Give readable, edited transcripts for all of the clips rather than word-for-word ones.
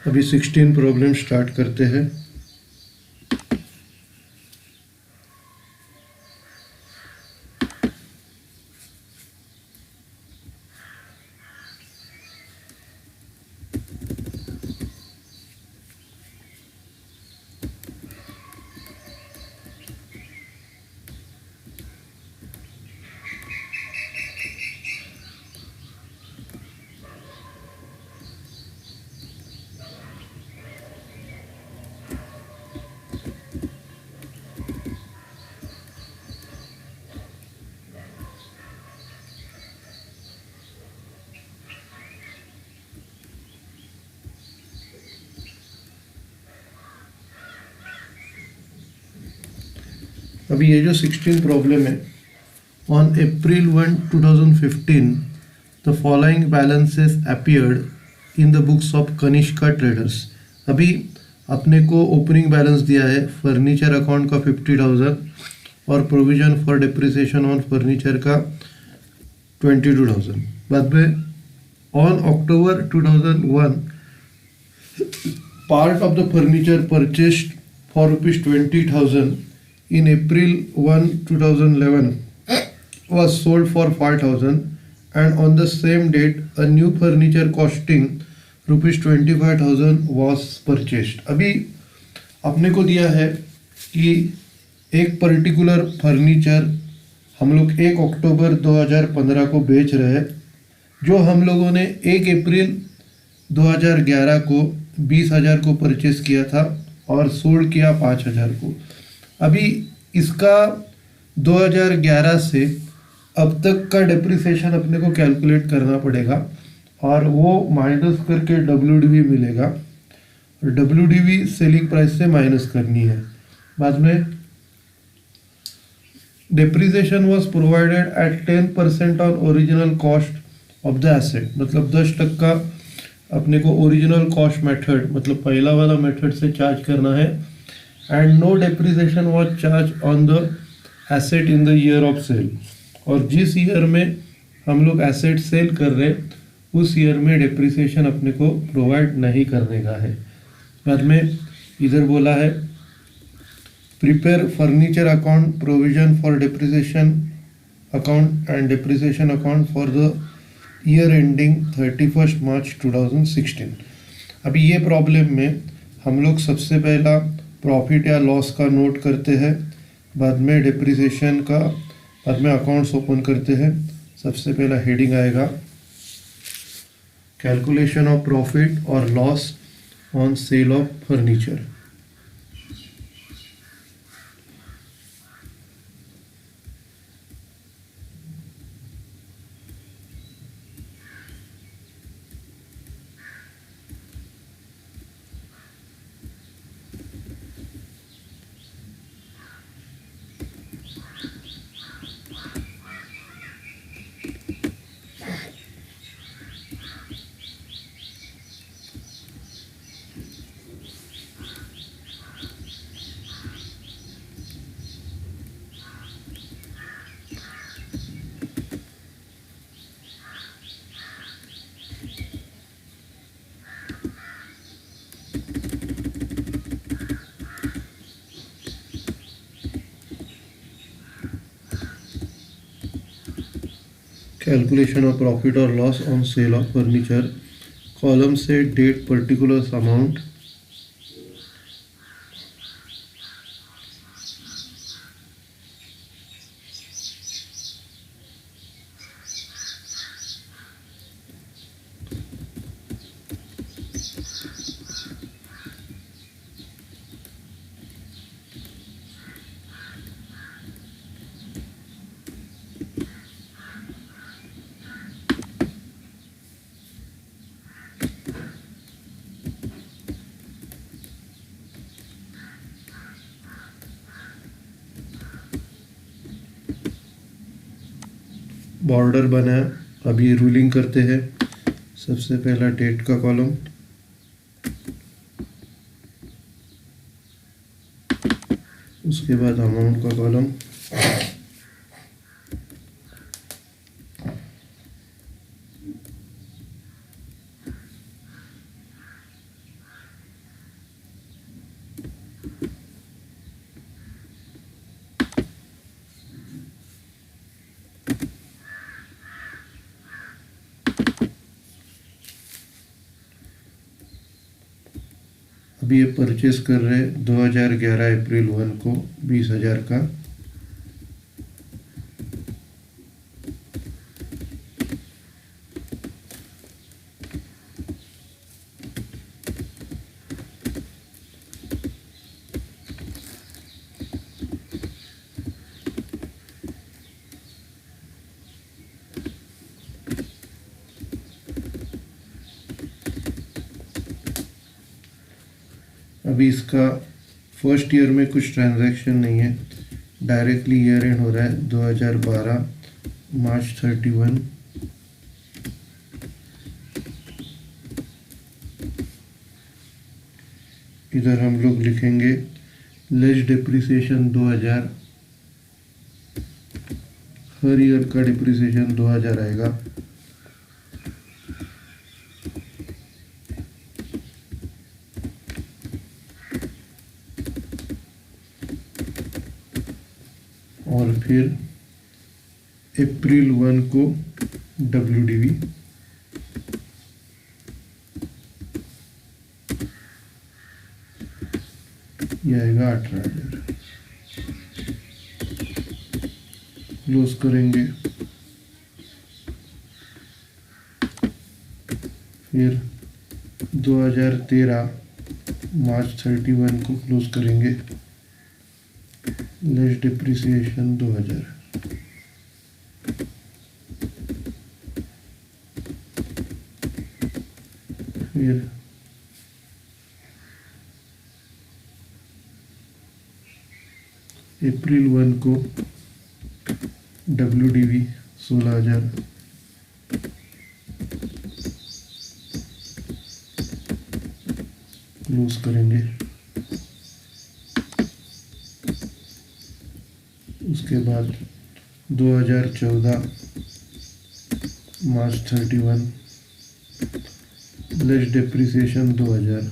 अभी 16 problem start करते हैं। अभी ये जो 16 प्रॉब्लम है, on April 1, 2015 the following balances appeared in the books of Kanishka traders. अभी अपने को ओपनिंग बैलेंस दिया है फर्नीचर अकाउंट का 50,000 और provision for depreciation on furniture का 22,000। बाद में on October 2001 part of the furniture purchased for ₹20,000 in April 1, 2011 was sold for 5,000, and on the same date a new furniture costing ₹25,000 was purchased। अभी अपने को दिया है कि एक पर्टिकुलर फर्नीचर हम लोग 1 अक्टूबर 2015 को बेच रहे हैं, जो हम लोगों ने 1 अप्रैल 2011 को 20,000 को परचेस किया था और सोल्ड किया 5,000 को। अभी इसका 2011 से अब तक का डिप्रिसिएशन अपने को कैलकुलेट करना पड़ेगा और वो माइनस करके WDV मिलेगा और WDV सेलिंग प्राइस से माइनस करनी है। बाद में depreciation was provided eight 10% on original cost of the asset, मतलब 10% अपने को ओरिजिनल कॉस्ट मेथड मतलब पहला वाला मेथड से चार्ज करना है। And no depreciation was charge on the asset in the year of sale, और जिस ईयर में हम लोग एसेट सेल कर रहे उस ईयर में डिप्रिसिएशन अपने को प्रोवाइड नहीं करने का है। बाद में इधर बोला है prepare furniture account provision for depreciation account and depreciation account for the year ending 31 मार्च 2016। अभी ये प्रॉब्लम में हम लोग सबसे पहला प्रॉफिट या लॉस का नोट करते हैं, बाद में डिप्रिसिएशन का, बाद में अकाउंट्स ओपन करते हैं। सबसे पहला हेडिंग आएगा कैलकुलेशन ऑफ प्रॉफिट और loss on sale of furniture. Calculation of profit और loss on sale of furniture, column से डेट पर्टिकुलर अमाउंट, बॉर्डर बना। अभी रूलिंग करते हैं। सबसे पहला डेट का कॉलम, उसके बाद अमाउंट का कॉलम, अभी ये परचेस कर रहे 2011 अप्रैल 1 को 20,000 का। अभी इसका फर्स्ट ईयर में कुछ ट्रांजैक्शन नहीं है, डायरेक्टली ईयर एंड हो रहा है 2012 मार्च 31। इधर हम लोग लिखेंगे लेस डिप्रिसिएशन 2000, हर ईयर का डिप्रिसिएशन 2000 आएगा। और फिर अप्रैल 1 को WDV, ये आएगा 18,000। क्लोज करेंगे। फिर 2013 मार्च 31 को क्लोज करेंगे, लेस डिप्रिसिएशन 2000। फिर अप्रैल 1 को WDV 16,000। क्लोज करेंगे। उसके बाद 2014 मार्च 31, लेस डिप्रिसिएशन 2000।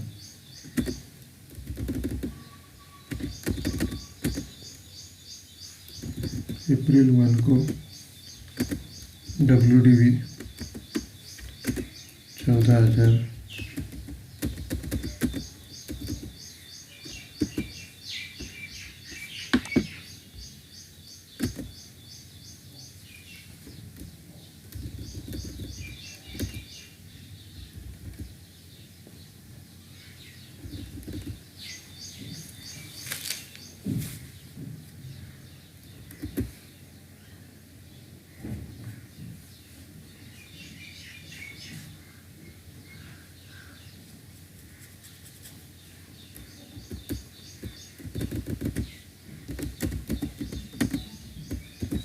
अप्रैल 1 को WDV 14,000।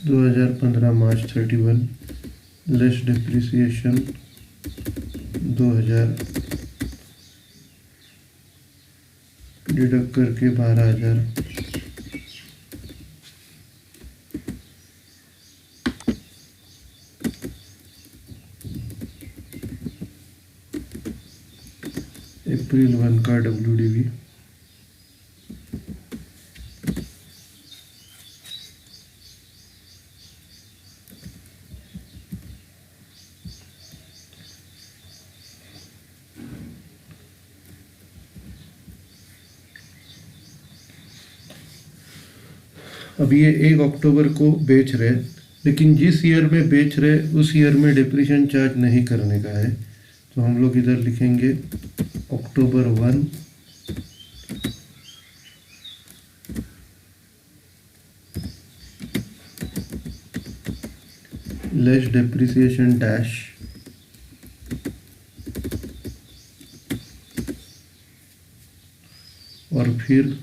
दो 2015 मार्च 31, लेस डिप्रिसिएशन 2000, डिडक्ट करके 12,000। अप्रैल 1 का WDV, अब ये 1 अक्टूबर को बेच रहे, लेकिन जिस ईयर में बेच रहे उस ईयर में डिप्रिसिएशन चार्ज नहीं करने का है, तो हम लोग इधर लिखेंगे अक्टूबर 1 लेस डिप्रिसिएशन डैश, और फिर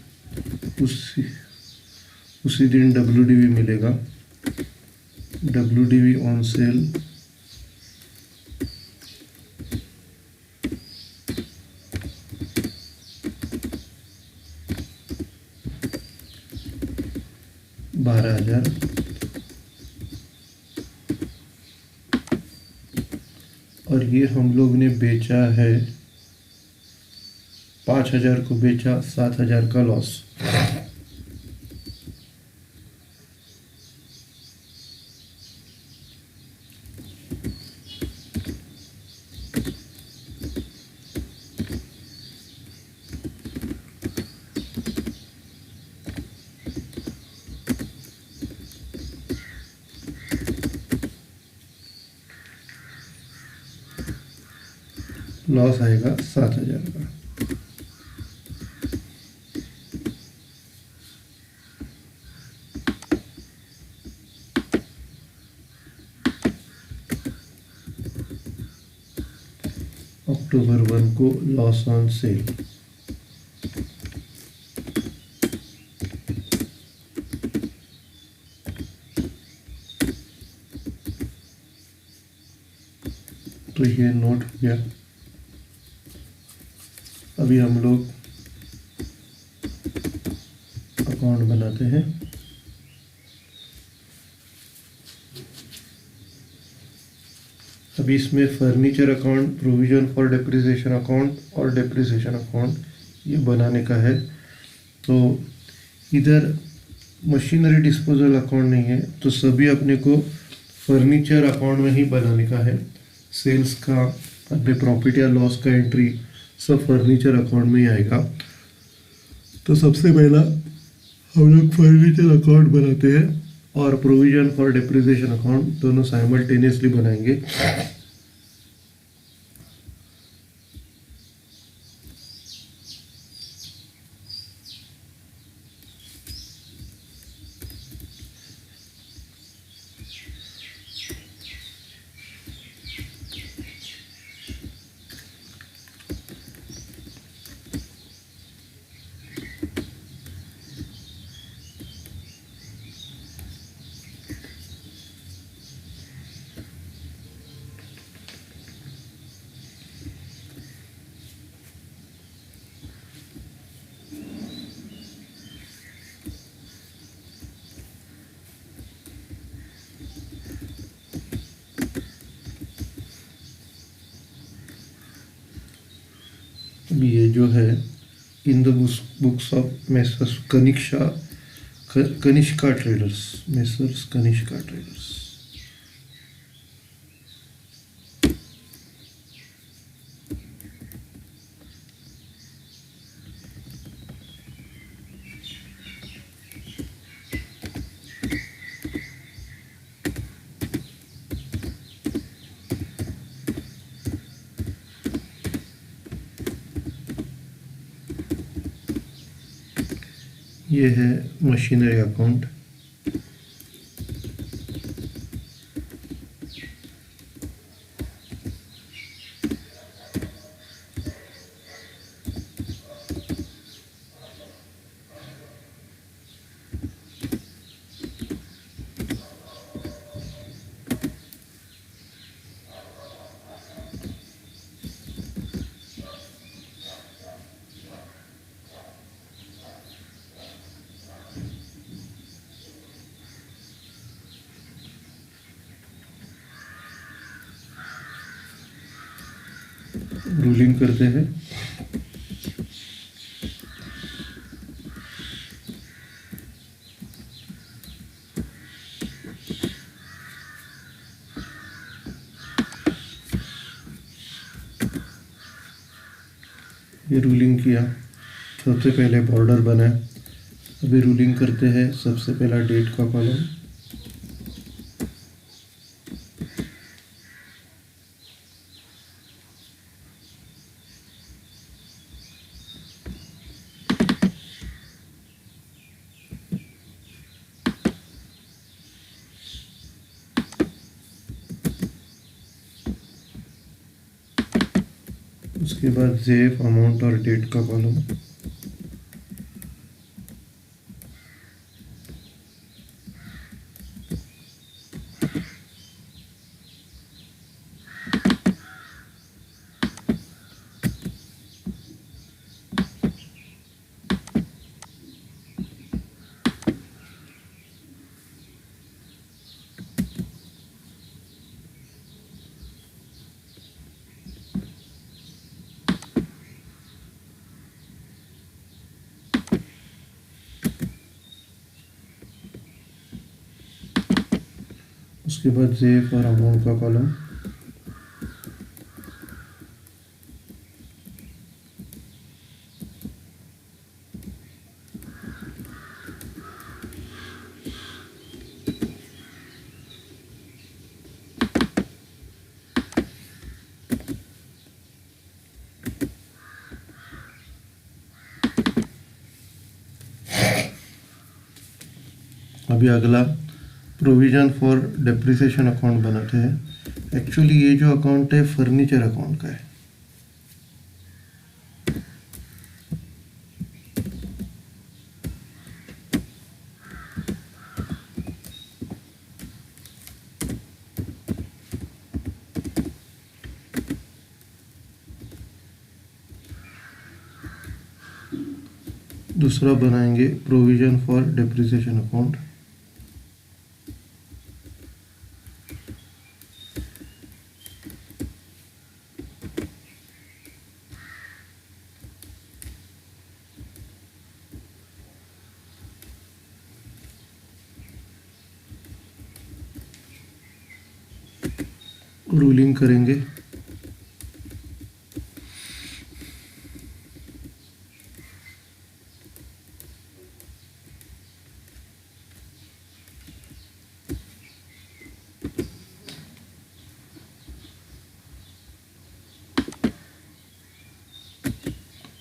उसी दिन WDV मिलेगा, WDV ऑन सेल 12,000। और ये हम लोग ने बेचा है 5,000 को बेचा, 7,000 का लॉस। लॉस आएगा 7,000 का। अक्टूबर 1 को लॉस ऑन सेल। तो ये नोट हो गया। अभी हम लोग अकाउंट बनाते हैं। अभी इसमें furniture account, provision for depreciation account और डेप्रिसिएशन अकाउंट ये बनाने का है। तो इधर मशीनरी डिस्पोजल अकाउंट नहीं है, तो सभी अपने को फर्नीचर अकाउंट में ही बनाने का है। सेल्स का, अपने प्रॉफिट या लॉस का एंट्री सब फर्नीचर अकाउंट में ही आएगा। तो सबसे पहला हम लोग फर्नीचर अकाउंट बनाते हैं और प्रोविजन फॉर डेप्रिसिएशन अकाउंट दोनों साइमल्टेनियसली बनाएंगे। ये जो है in the books of messrs Kanishka traders, messrs Kanishka traders. ये है मशीनरी अकाउंट। रूलिंग करते हैं। ये रूलिंग किया, सबसे पहले बॉर्डर बनाए। अभी रूलिंग करते हैं। सबसे पहला डेट का कॉलम, उसके बाद जेफ, अमाउंट और डेट का कॉलम। उसके बाद जेफ और अमाउंट का कॉलम। अभी अगला प्रोविज़न फॉर डेप्रिसिएशन अकाउंट बनाते हैं। एक्चुअली ये जो अकाउंट है फर्नीचर अकाउंट का है। दूसरा बनाएंगे provision for depreciation account. Ruling करेंगे।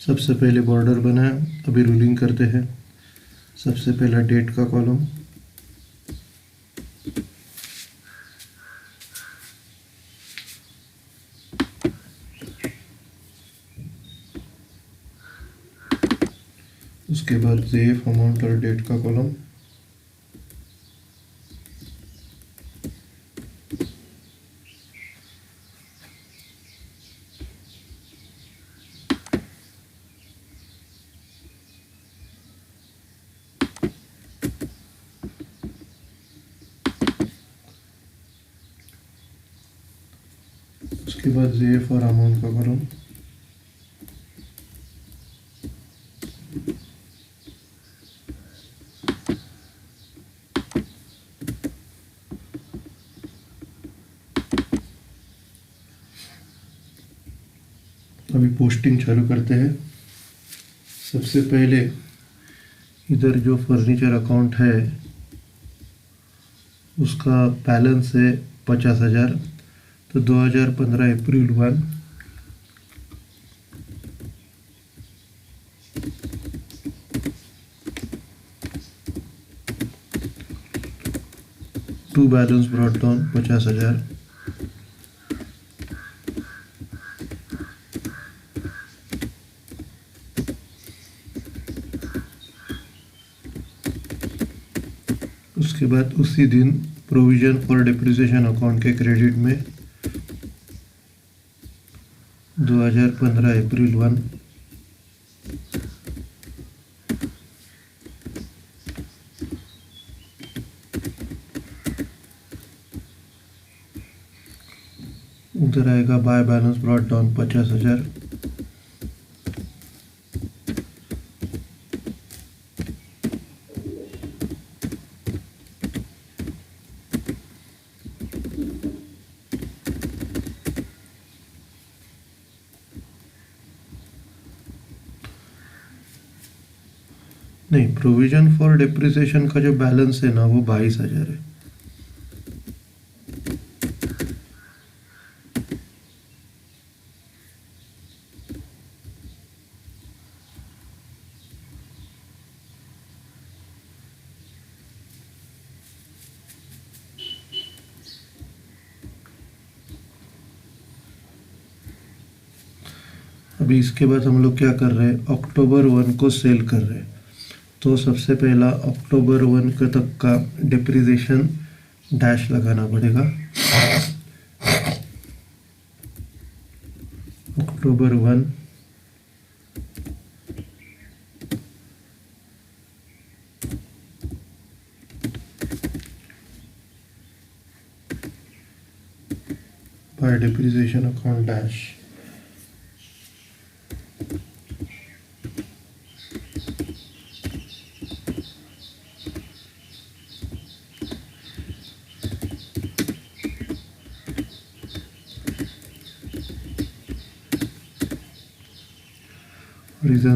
सबसे पहले बॉर्डर बनाया, अभी रूलिंग करते हैं। सबसे पहला डेट का कॉलम, उसके बाद जेफ अमाउंट और डेट का कॉलम, उसके बाद जेफ और अमाउंट का कॉलम, अभी पोस्टिंग चालू करते हैं। सबसे पहले इधर जो फर्नीचर अकाउंट है उसका बैलेंस है 50,000, तो 2015 April 1 to balance brought down 50,000। उसके बाद उसी दिन प्रोविज़न फॉर डेप्रिसिएशन अकाउंट के क्रेडिट में 2015 अप्रैल 1 उधर आएगा बाय बैलेंस ब्रॉट डाउन 50,000। नहीं, प्रोविज़न फॉर डेप्रिसिएशन का जो बैलेंस है ना वो 22,000 है। अभी इसके बाद हम लोग क्या कर रहे हैं, अक्टूबर 1 को सेल कर रहे हैं। तो सबसे पहला अक्टूबर 1 के तक का डिप्रिसिएशन डैश लगाना पड़ेगा। October 1 by depreciation account dash.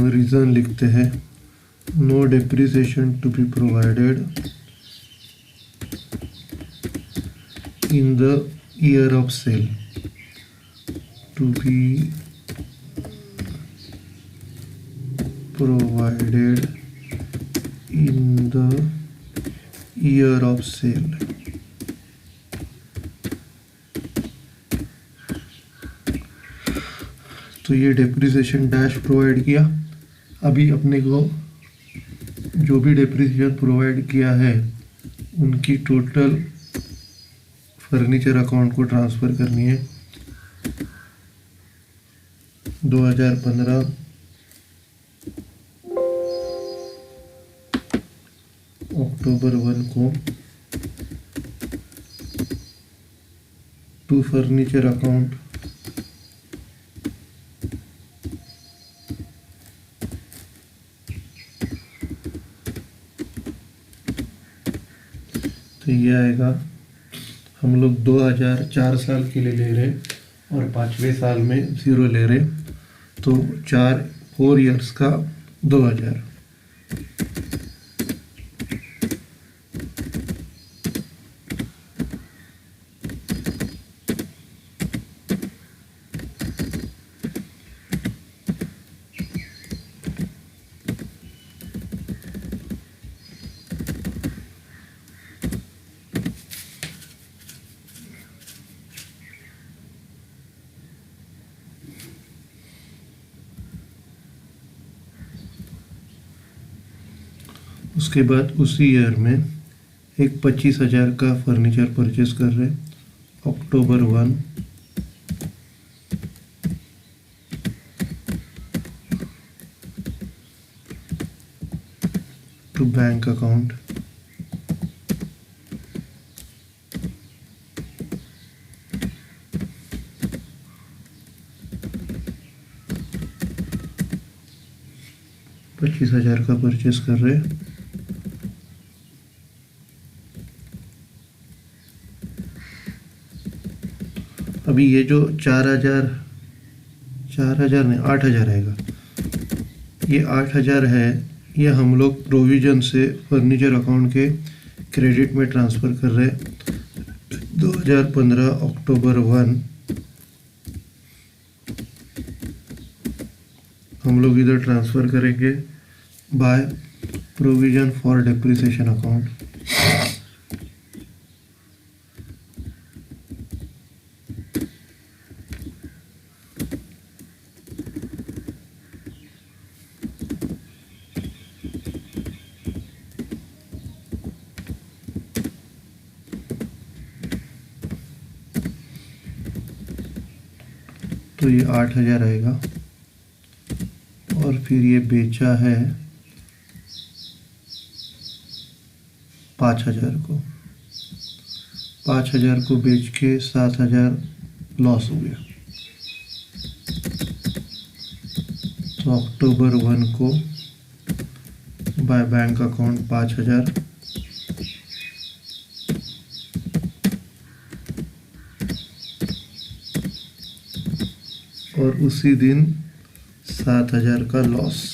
Reason लिखते हैं, no depreciation to be provided in the year of sale, to be provided in the year of sale. तो ये डेप्रिसिएशन डैश प्रोवाइड किया। अभी अपने को जो भी डेप्रिसिएशन प्रोवाइड किया है उनकी टोटल फर्नीचर अकाउंट को ट्रांसफ़र करनी है। 2015 अक्टूबर 1 को टू फर्नीचर अकाउंट तो ये आएगा। हम लोग 2004 साल के लिए ले रहे और 5वें साल में 0 ले रहे, तो 4 ईयर्स का 2000। उसके बाद उसी ईयर में एक 25,000 का फर्नीचर परचेस कर रहे अक्टूबर 1 टू बैंक अकाउंट। $25,000 का परचेस कर रहे। अभी ये जो 4,000 नहीं 8,000 आएगा, ये 8,000 है, ये हम लोग प्रोविजन से फर्नीचर अकाउंट के क्रेडिट में ट्रांसफ़र कर रहे 2015 अक्टूबर 1। हम लोग इधर ट्रांसफ़र करेंगे by provision for depreciation account. तो ये 8,000 आएगा और फिर ये बेचा है 5,000 को। 5,000 को बेच के 7,000 लॉस हो गया। तो अक्टूबर 1 को बाय बैंक अकाउंट 5,000 और उसी दिन 7,000 का लॉस।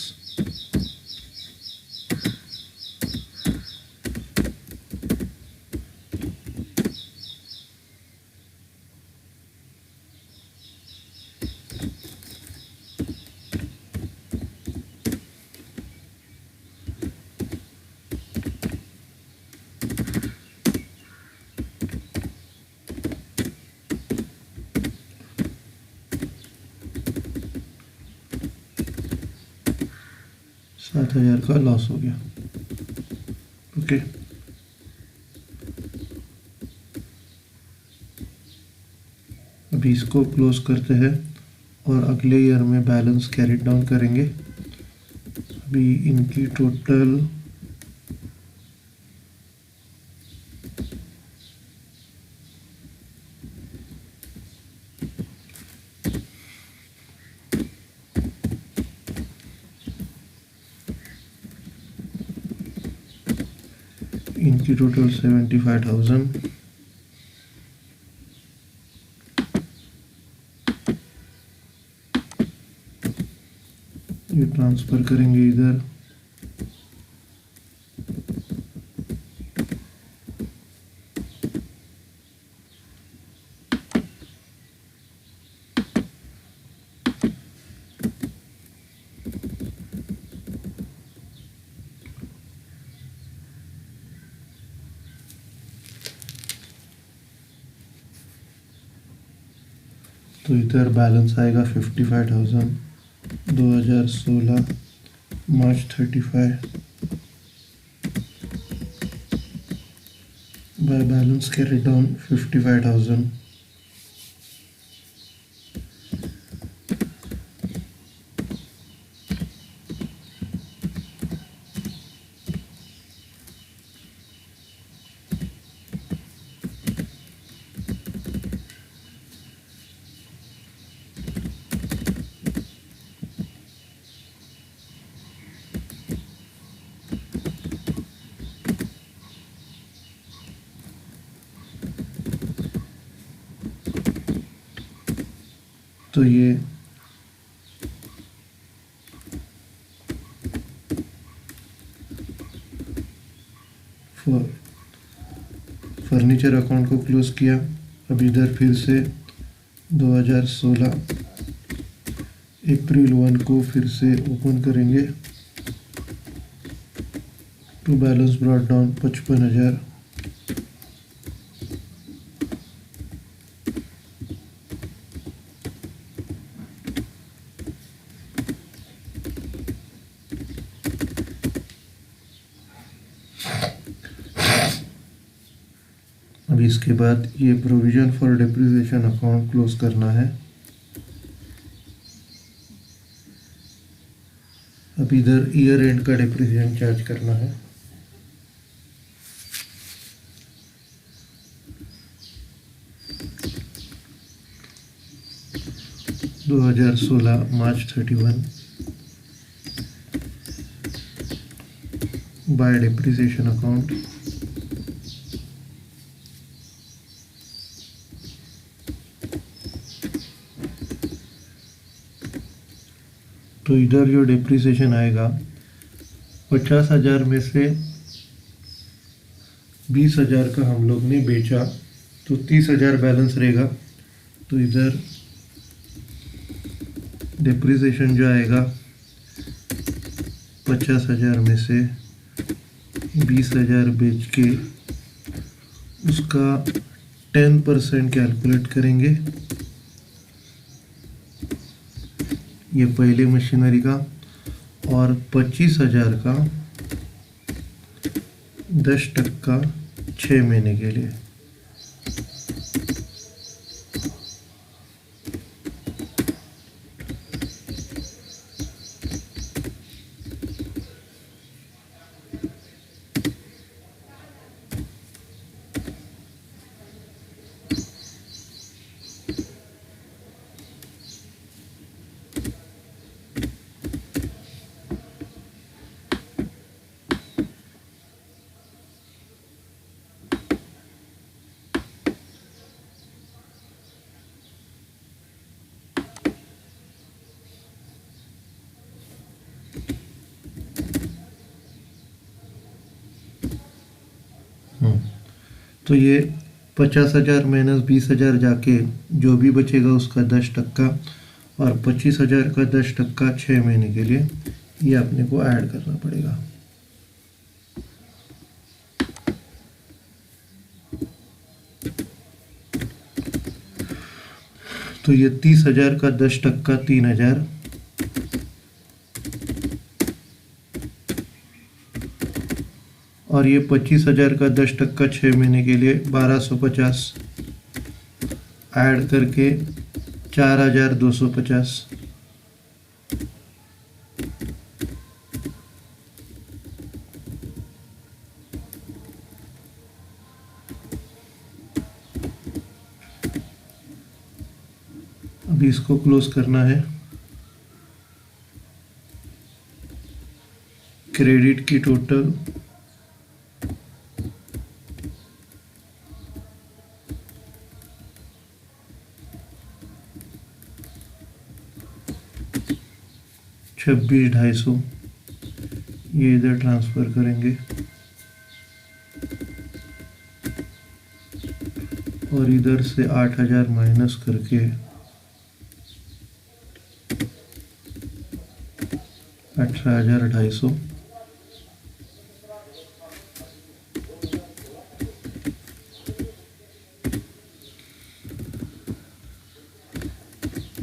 $7,000 का लॉस हो गया। ओके, अभी इसको क्लोज करते हैं और अगले ईयर में बैलेंस कैरी डाउन करेंगे। अभी इनकी टोटल इनकी टोटल 75,000। ये ट्रांसफ़र करेंगे इधर। तो इधर बैलेंस आएगा 55,000 2016 मार्च 35 बाय बैलेंस कैरी डाउन 55,000। तो ये फर्नीचर अकाउंट को क्लोज किया। अब इधर फिर से 2016 अप्रैल 1 को फिर से ओपन करेंगे। To balance brought down 55,000। अब इसके बाद ये provision for depreciation account close करना है। अब इधर ईयर एंड का डिप्रिसिएशन चार्ज करना है। दो 2016 मार्च 31 बाय डिप्रिसिएशन अकाउंट। तो इधर जो डिप्रिसिएशन आएगा 50,000 में से 20,000 का हम लोग ने बेचा तो 30,000 बैलेंस रहेगा। तो इधर डिप्रिसिएशन जो आएगा 50,000 में से 20,000 बेच के उसका 10% कैलकुलेट करेंगे। ये पहले मशीनरी का, और 25,000 का 10% 6 महीने के लिए। तो ये 50,000 माइनस 20,000 जाके जो भी बचेगा उसका 10%, और 25,000 का 10% 6 महीने के लिए, ये अपने को ऐड करना पड़ेगा। तो ये 30,000 का 10% 3,000, और ये 25,000 का 10% 6 महीने के लिए 1,250 ऐड करके 4,250। अभी इसको क्लोज करना है। क्रेडिट की टोटल 26,250, ये इधर ट्रांसफ़र करेंगे, और इधर से 8,000 माइनस करके 18,250।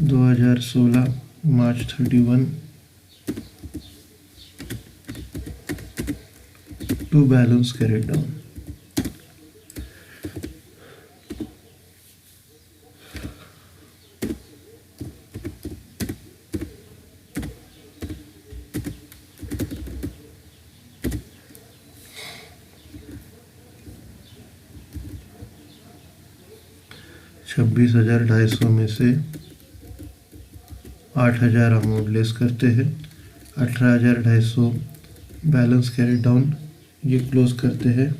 2016 मार्च 31 टू बैलेंस कैरिड डाउन। $26,250 में से 8,000 अमाउंट लेस करते हैं, 18,250 बैलेंस कैरी डाउन, ये क्लोज करते हैं।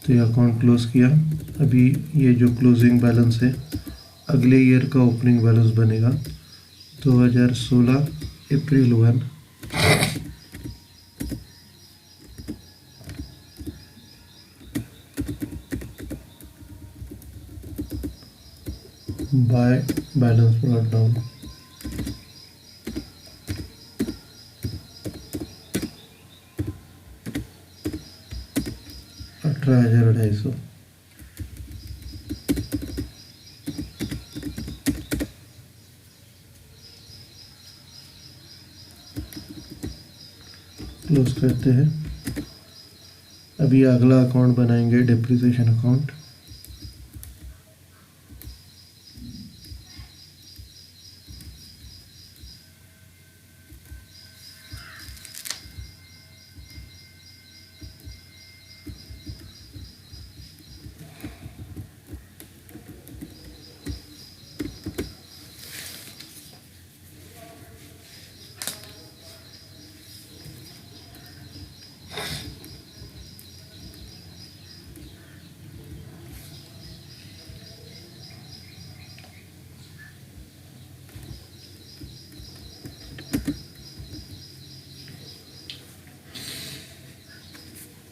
तो ये अकाउंट क्लोज किया। अभी ये जो क्लोजिंग बैलेंस है अगले ईयर का ओपनिंग बैलेंस बनेगा 2016 April 1 by balance brought down. $18,250। Close करते हैं। अभी अगला अकाउंट बनाएंगे डेप्रिसिएशन अकाउंट।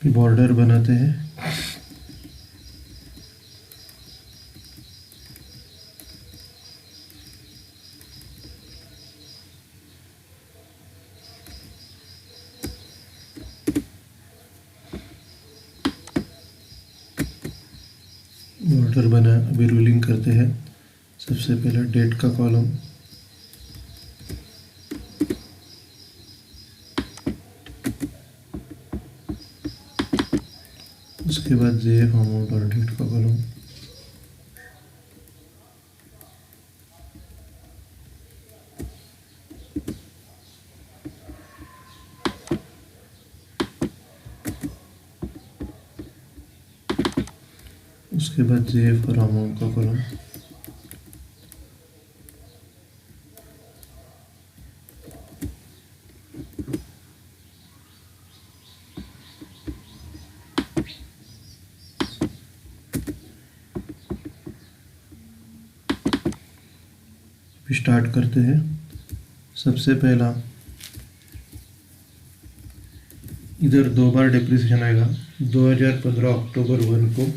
बॉर्डर बनाते हैं। बॉर्डर बना, अभी रूलिंग करते हैं। सबसे पहले डेट का कॉलम, उसके बाद जेएफ अमाउंट और डेट का कॉलम। उसके बाद जेएफ और अमाउंट का कॉलम। स्टार्ट करते हैं। सबसे पहला इधर 2 बार डिप्रिसिएशन आएगा। 2015 अक्टूबर 1 को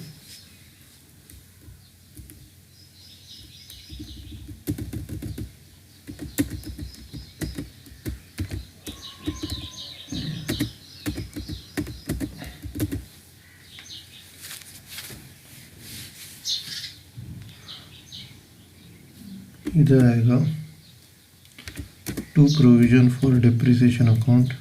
इधर आएगा to provision for depreciation account.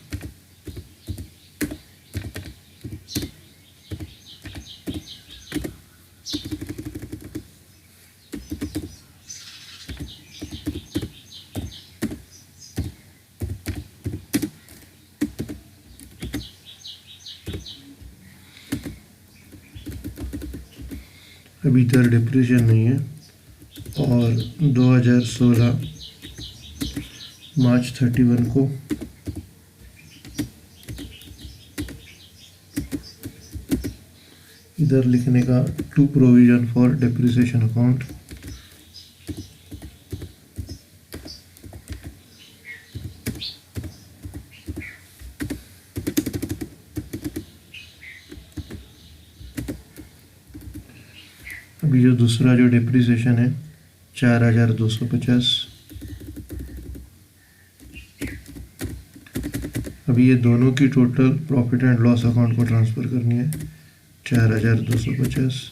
अभी इधर डिप्रिसिएशन नहीं है। और 2016 मार्च 31 को इधर लिखने का to provision for depreciation account. अभी जो दूसरा जो डिप्रिसिएशन है 4250, अभी ये दोनों की total profit and loss account को ट्रांसफ़र करनी है 4250।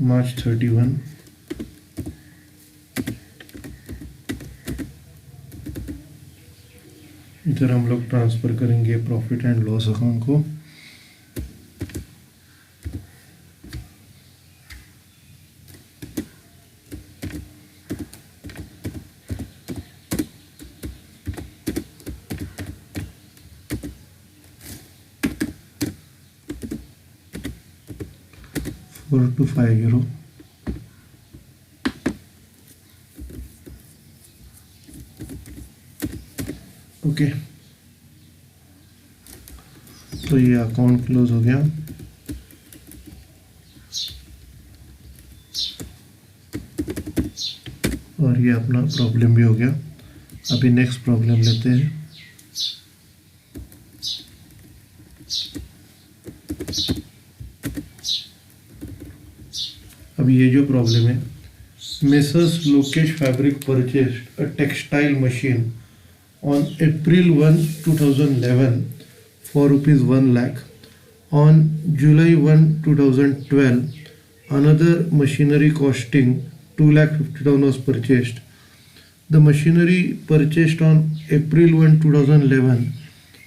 मार्च 31, इधर हम लोग ट्रांसफ़र करेंगे प्रॉफिट एंड लॉस अकाउंट को। €4 to €5। ओके, तो ये अकाउंट क्लोज हो गया। और ये अपना प्रॉब्लम भी हो गया। अभी नेक्स्ट प्रॉब्लम लेते हैं। अभी ये जो प्रॉब्लम है, messrs Lokesh fabric purchased a textile machine on April 1, 2011 for ₹1 lakh. On July 1, 2012, another machinery costing $250,000 was purchased. The machinery purchased on April 1, 2011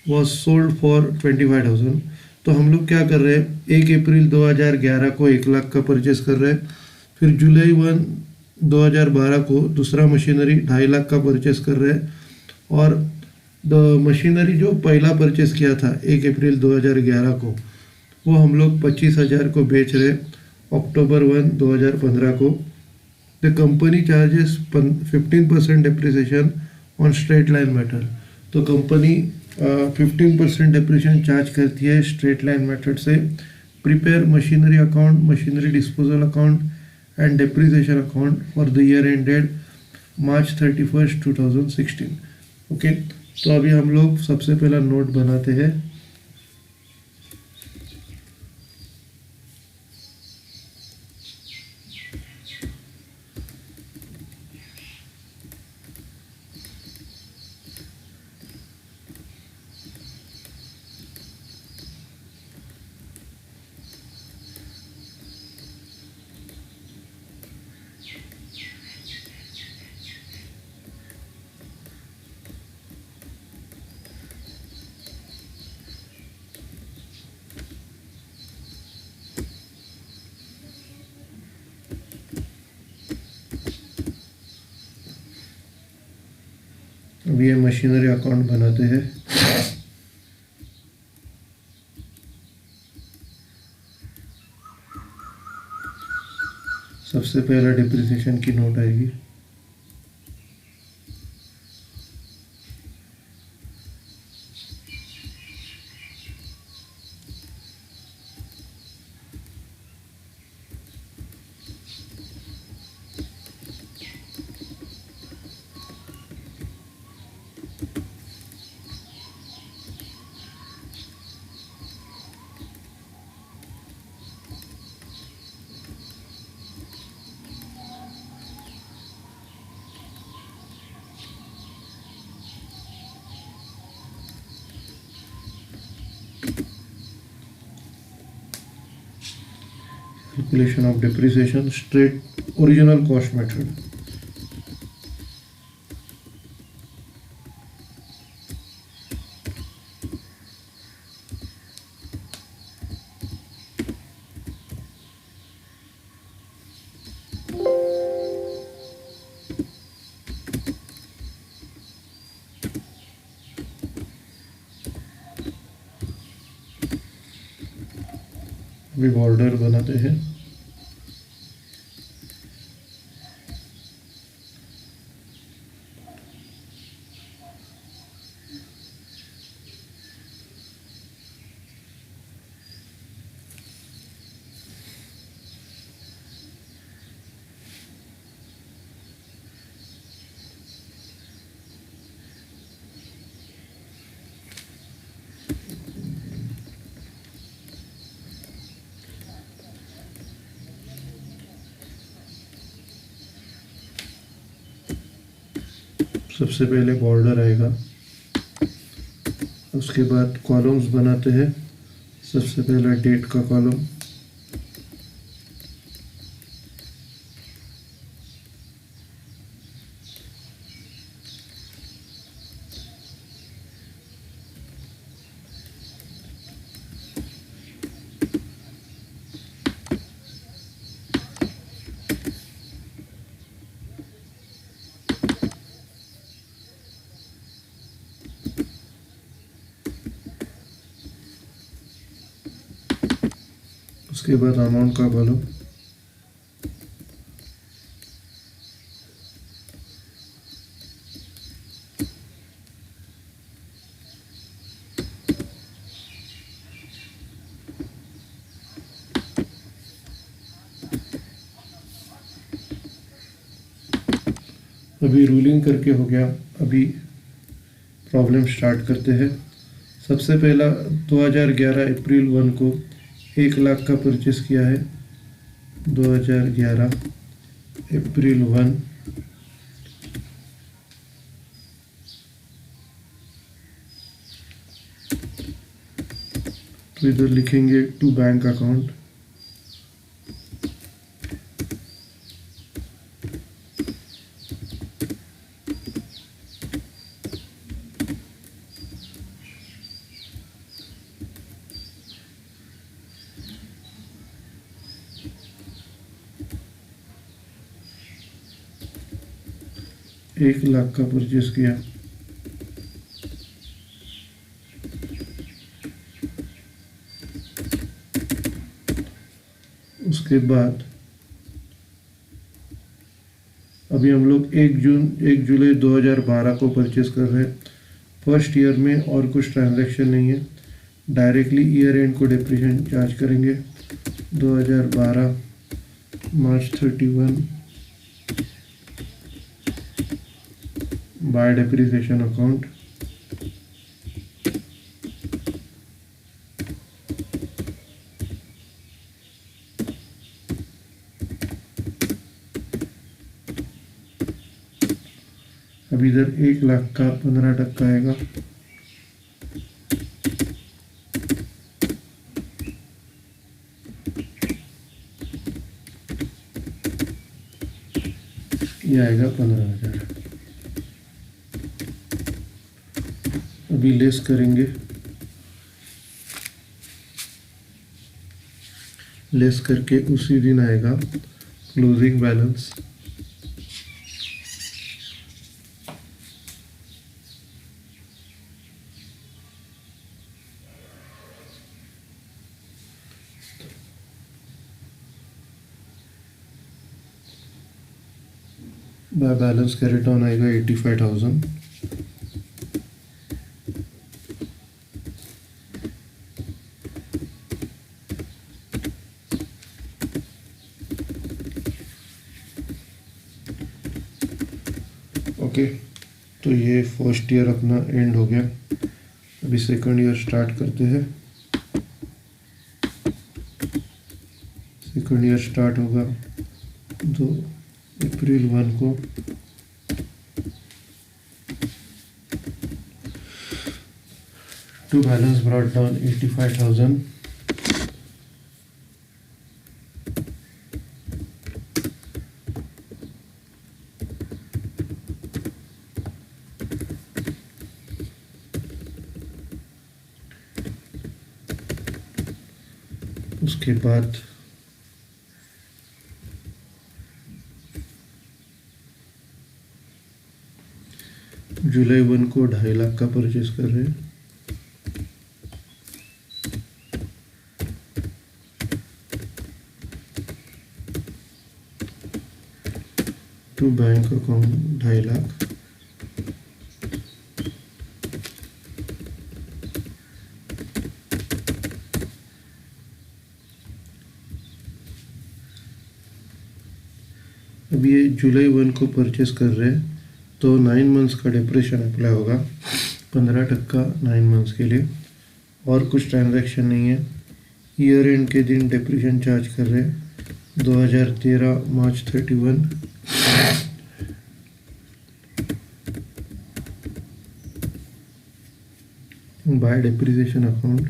was sold for $25,000. तो हम लोग क्या कर रहे हैं, 1 अप्रैल 2011 को 1 लाख का परचेस कर रहे हैं, फिर जुलाई 1, 2012 को दूसरा मशीनरी 2.5 लाख का परचेस कर रहे हैं, और द मशीनरी जो पहला परचेस किया था 1 अप्रैल 2011 को, वो हम लोग 25,000 को बेच रहे अक्टूबर 1, 2015 को। The company charges 15% depreciation on straight line method. तो कंपनी 15% डिप्रिसिएशन चार्ज करती है स्ट्रेट लाइन मेथड से। Prepare machinery account, machinery disposal account and depreciation account for the year ended March 31, 2016। Okay, तो अभी हम लोग सबसे पहला नोट बनाते हैं। अभी ये मशीनरी अकाउंट बनाते हैं। सबसे पहला डिप्रिसिएशन की नोट आएगी। Calculation of depreciation, straight original cost method. भी बॉर्डर बनाते हैं। सबसे पहले बॉर्डर आएगा, उसके बाद कॉलम्स बनाते हैं। सबसे पहला डेट का कॉलम, उसके बाद अमाउंट का कॉलम, अभी रूलिंग करके हो गया। अभी प्रॉब्लम स्टार्ट करते हैं। सबसे पहला 2011 अप्रैल 1 को 1 लाख का परचेस किया है। 2011 अप्रैल 1, तो इधर लिखेंगे टू बैंक अकाउंट। एक लाख का परचेस किया। उसके बाद अभी हम लोग 1 जुलाई 2012 को परचेस कर रहे हैं। फर्स्ट ईयर में और कुछ ट्रांजैक्शन नहीं है, डायरेक्टली ईयर एंड को डिप्रेशन चार्ज करेंगे। 2012 मार्च 31 बाय डेप्रिसिएशन अकाउंट। अब इधर 1 लाख का 15% आएगा। ये आएगा 15,000। अभी लेस करेंगे, लेस करके उसी दिन आएगा closing balance. By balance carry on आएगा 85,000। ओके, तो ये फर्स्ट ईयर अपना एंड हो गया। अभी सेकंड ईयर स्टार्ट करते हैं। सेकंड ईयर स्टार्ट होगा 2 अप्रैल 1 को। To balance brought down 85,000। उसके बाद जुलाई 1 को 2.5 लाख का परचेस कर रहे हैं। To bank account 2.5 lakh. अब ये जुलाई 1 को परचेस कर रहे हैं तो 9 मंथ्स का डिप्रेशन अप्लाई होगा, 15% 9 मंथ्स के लिए, और कुछ ट्रांजैक्शन नहीं है। ईयर एंड के दिन डिप्रेशन चार्ज कर रहे हैं 2013 मार्च 31। बाय डिप्रिसिएशन अकाउंट,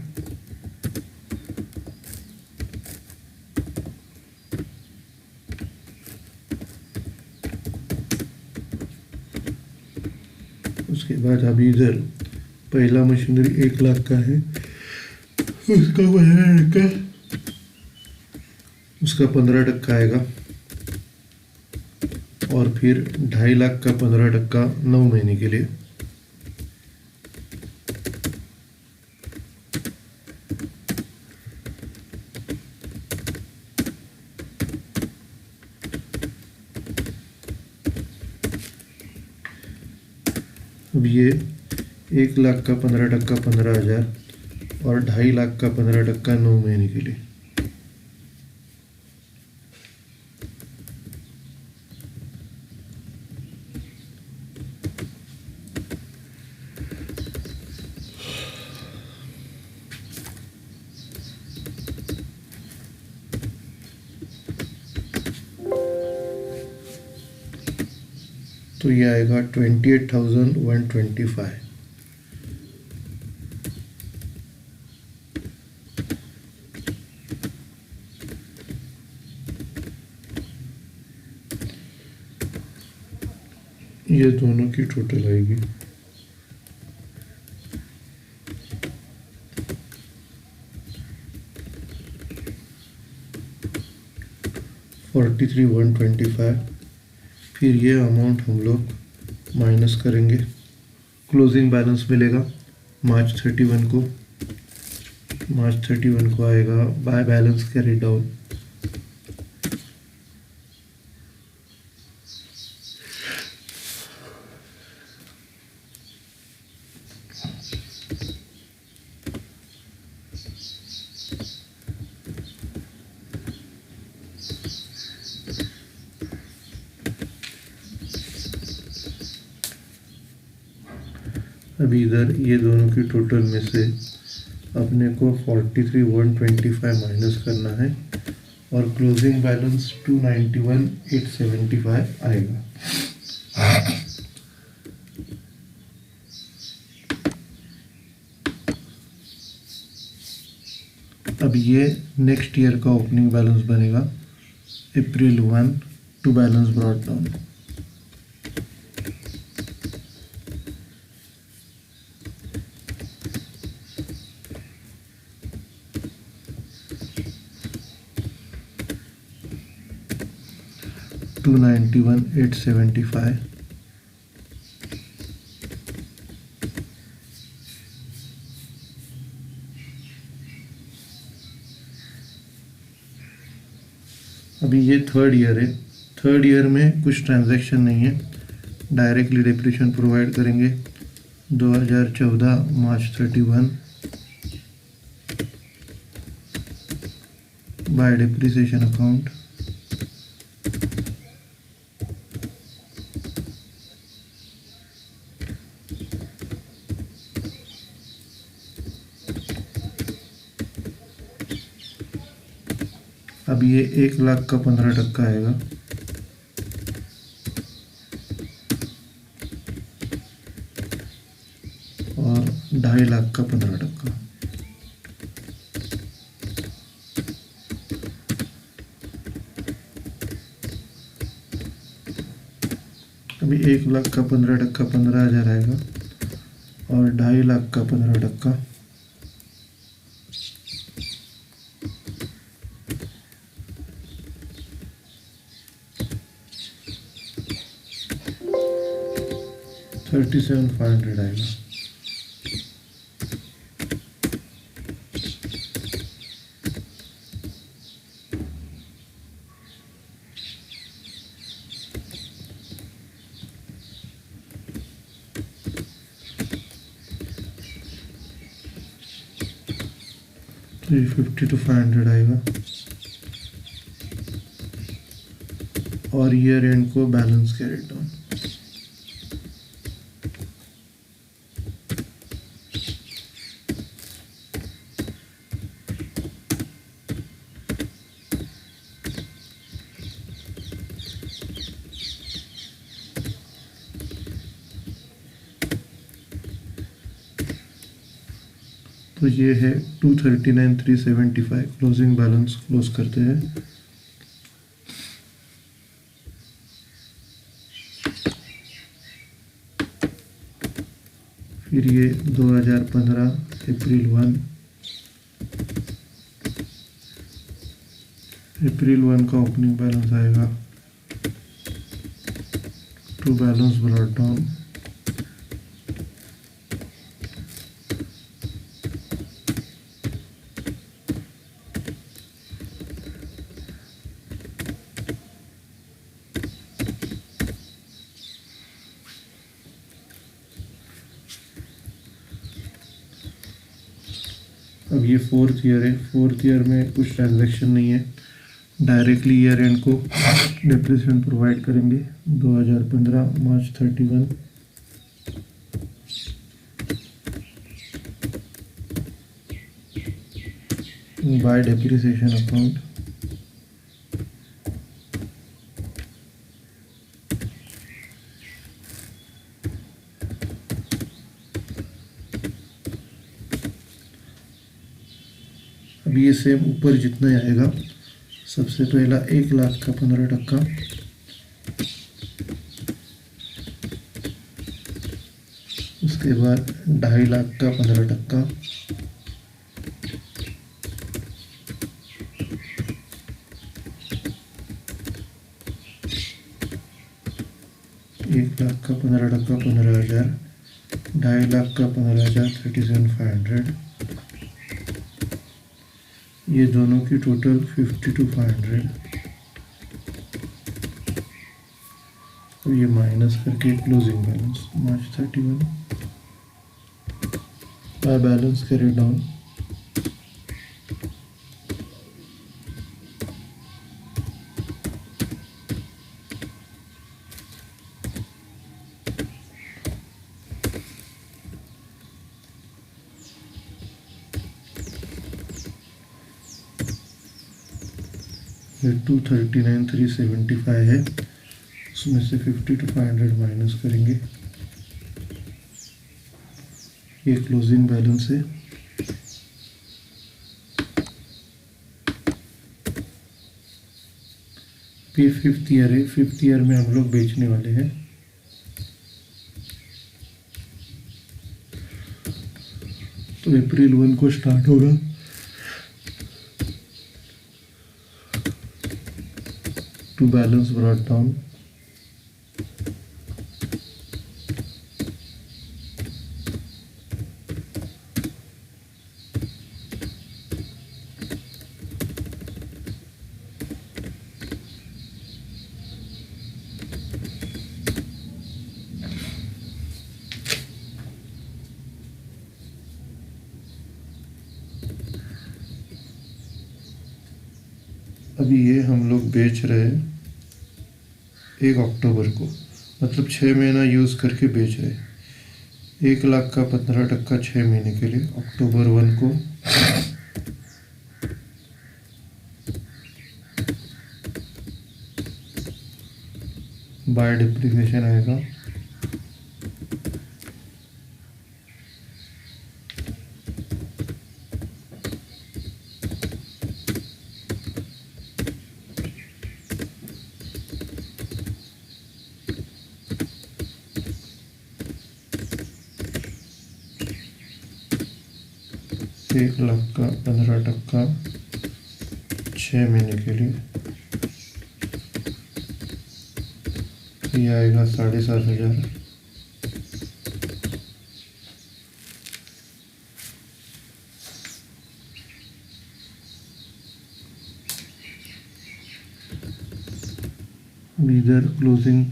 उसके बाद अभी इधर पहला मशीनरी 1 लाख का है, उसका 15% आएगा, और फिर 2.5 लाख का 15% 9 महीने के लिए। अब ये 1 लाख का 15% 15,000 और 2.5 लाख का 15% 9 महीने के लिए। तो ये आएगा 28,125। ये दोनों की टोटल आएगी 43,125। फिर ये अमाउंट हम लोग माइनस करेंगे, क्लोजिंग बैलेंस मिलेगा मार्च 31 को। मार्च 31 को आएगा बाय बैलेंस कैरी डाउन, अभी इधर ये दोनों की टोटल में से अपने को 43,125 माइनस करना है, और क्लोजिंग बैलेंस 291,875 आएगा। अब ये नेक्स्ट ईयर का ओपनिंग बैलेंस बनेगा अप्रैल 1 टू बैलेंस ब्रॉट डाउन। $291,875। अभी ये थर्ड ईयर है, थर्ड ईयर में कुछ ट्रांजैक्शन नहीं है, डायरेक्टली डिप्रेशन प्रोवाइड करेंगे 2014 मार्च 31 बाय डिप्रिसिएशन अकाउंट। अब ये 1 लाख का 15% आएगा, और 2.5 लाख का 15%। अभी 1 लाख का 15% 15,000 आएगा, और 2.5 लाख का 15%। $37,500 आएगा। तो ये 50 to 500 आएगा। और ईयर एंड को बैलेंस कैरी डाउन। तो ये है 239,375 क्लोजिंग बैलेंस। क्लोज करते हैं। फिर ये 2015 अप्रैल 1 का ओपनिंग बैलेंस आएगा। To balance brought down. अब ये 4th ईयर है। 4th ईयर में कुछ ट्रांजैक्शन नहीं है, डायरेक्टली ईयर एंड को डेप्रिसिएशन प्रोवाइड करेंगे। 2015 मार्च 31 बाय डेप्रिसिएशन अकाउंट। अब ये सेम ऊपर जितना आएगा, सबसे पहला 1,00,000 का 15%, उसके बाद 2.5 लाख का 15%, एक लाख का 15%, 15,000, 2.5 लाख का 15,000, 37,500। ये दोनों की टोटल 50 to 500। और ये माइनस करके closing balance March 31 by balance carry down. ये 239,375 है, उसमें से 50 to 500 माइनस करेंगे। ये क्लोजिंग बैलेंस है। ये 5th ईयर है। 5th ईयर में हम लोग बेचने वाले हैं। तो अप्रैल 1 को स्टार्ट होगा। To balance brought down. अभी ये हम लोग बेच रहे हैं 1 अक्टूबर को, मतलब 6 महीना यूज़ करके बेच रहे हैं। 1,00,000 का 15% 6 महीने के लिए अक्टूबर 1 को। बाय डिप्रिसिएशन आएगा। एक 1,00,000 का 15% 6 महीने के लिए। ये आएगा 7,500। इधर क्लोजिंग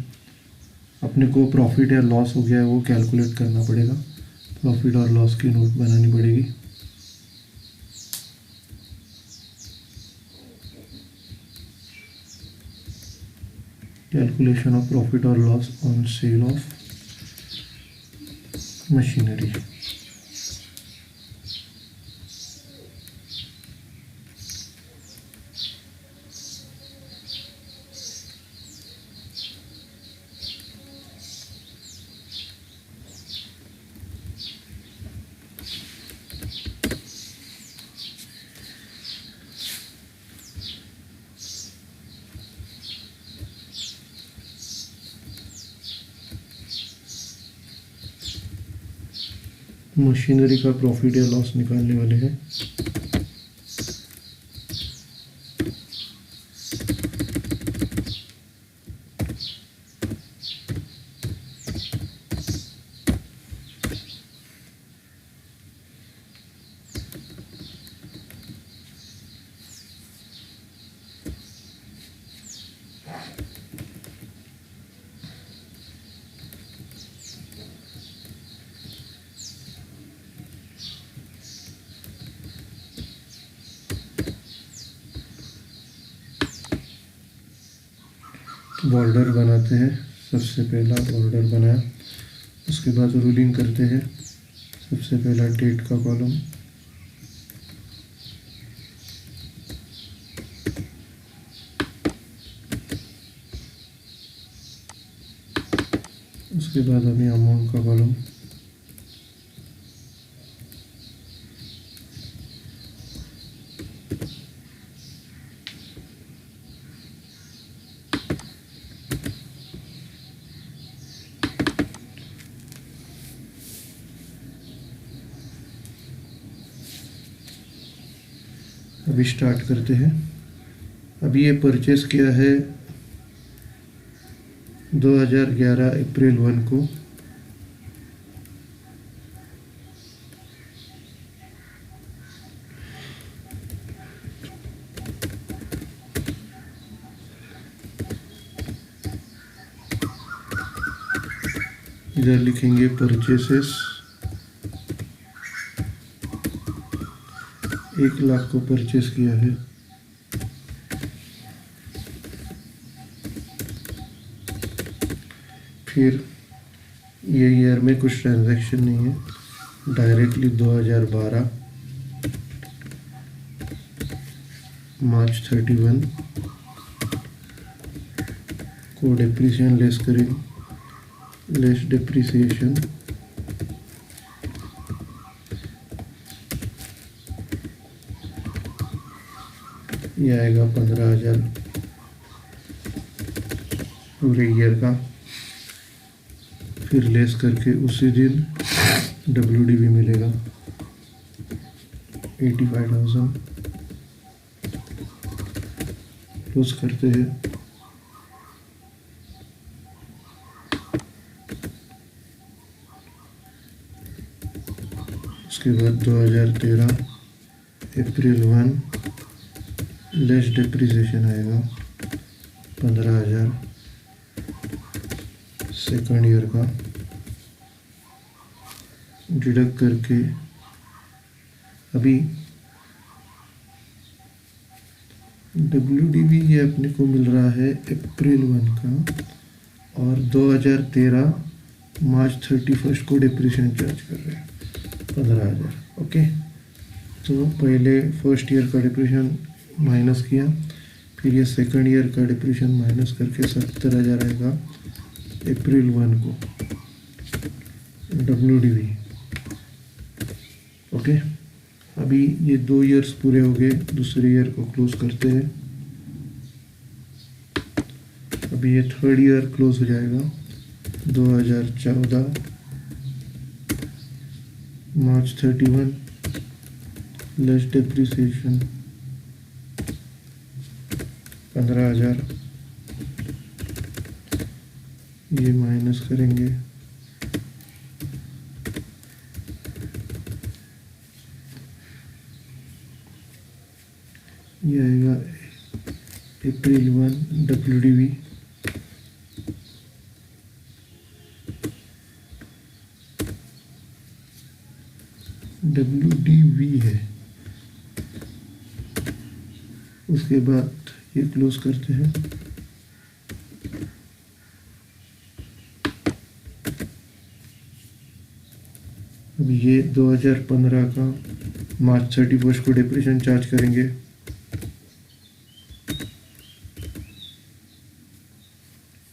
अपने को प्रॉफिट या लॉस हो गया है वो कैलकुलेट करना पड़ेगा। प्रॉफिट और लॉस की नोट बनानी पड़ेगी। कैलकुलेशन ऑफ प्रॉफिट और loss on sale of machinery. Machinery का प्रॉफिट या लॉस निकालने वाले हैं। बॉर्डर बनाते हैं। सबसे पहला बॉर्डर बनाया, उसके बाद रूलिंग करते हैं। सबसे पहला डेट का कॉलम, उसके बाद हमें अमाउंट का कॉलम, अभी स्टार्ट करते हैं। अभी ये परचेस किया है 2011 अप्रैल 1 को। इधर लिखेंगे परचेसेस। 1 लाख को परचेस किया है। फिर ये ईयर में कुछ ट्रांजैक्शन नहीं है, डायरेक्टली 2012 मार्च 31 को डिप्रिसिएशन लेस करें, लेस डिप्रिसिएशन ये आएगा 15,000 पूरे ईयर का। फिर लेस करके उसी दिन WDV मिलेगा 85,000। क्लोज करते हैं। उसके बाद 2013 अप्रैल 1 लेस डिप्रिसिएशन आएगा 15,000 सेकंड ईयर का। डिडक्ट करके अभी WDV ये अपने को मिल रहा है अप्रैल 1 का, और 2013 मार्च 31 को डिप्रिसिएशन चार्ज कर रहे हैं 15,000। ओके, तो पहले फर्स्ट ईयर का डिप्रिसिएशन माइनस किया, फिर ये सेकंड ईयर का डिप्रिसिएशन माइनस करके 70,000 आएगा अप्रैल 1 को WDV। ओके, अभी ये 2 ईयर्स पूरे हो गए, दूसरे ईयर को क्लोज करते हैं। अभी ये थर्ड ईयर क्लोज हो जाएगा 2014 मार्च 31 लेस डिप्रिसिएशन 15,000। ये माइनस करेंगे, ये आएगा अप्रैल 1 WDV। WDV है। उसके बाद ये क्लोज करते हैं। ये 2015 का मार्च 31 को डिप्रेशन चार्ज करेंगे।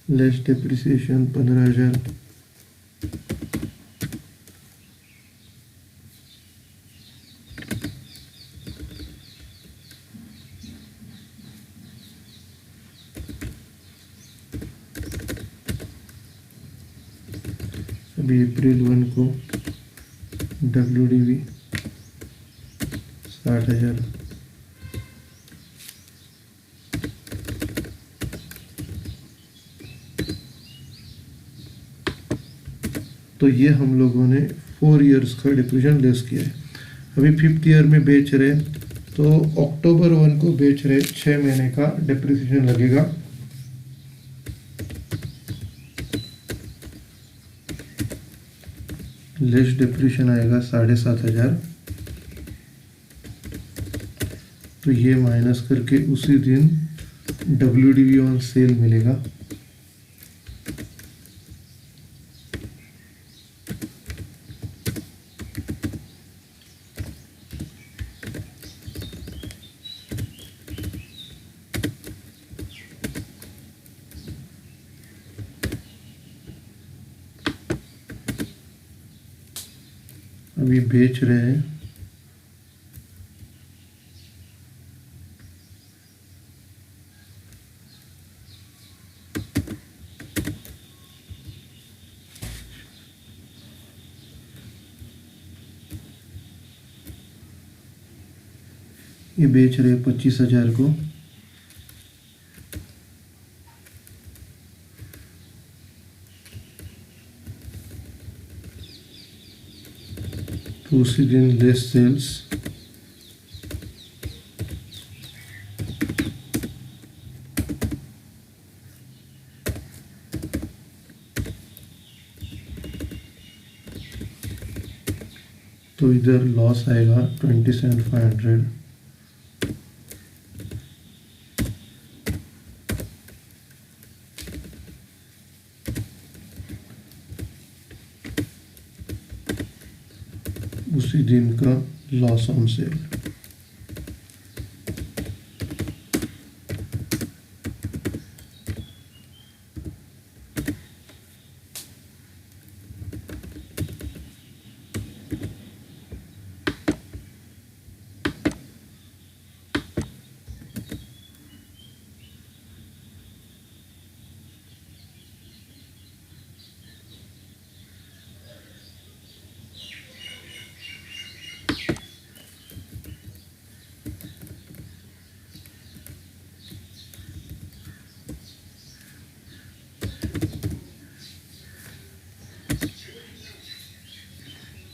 Less depreciation 15,000। अभी अप्रैल 1 को WDV 60,000। तो ये हम लोगों ने 4 इयर्स का डिप्रेशन लेस किया है। अभी 5th ईयर में बेच रहे हैं, तो अक्टूबर 1 को बेच रहे, 6 महीने का डिप्रिसिएशन लगेगा। लेस डिप्रेशन आएगा 7,500। तो ये माइनस करके उसी दिन WDV ऑन सेल मिलेगा। अभी बेच रहे हैं, ये बेच रहे हैं 25,000 को। तो उसी दिन लेस सेल्स। तो इधर लॉस आएगा 27,500। उसी दिन का लॉस ऑन सेल।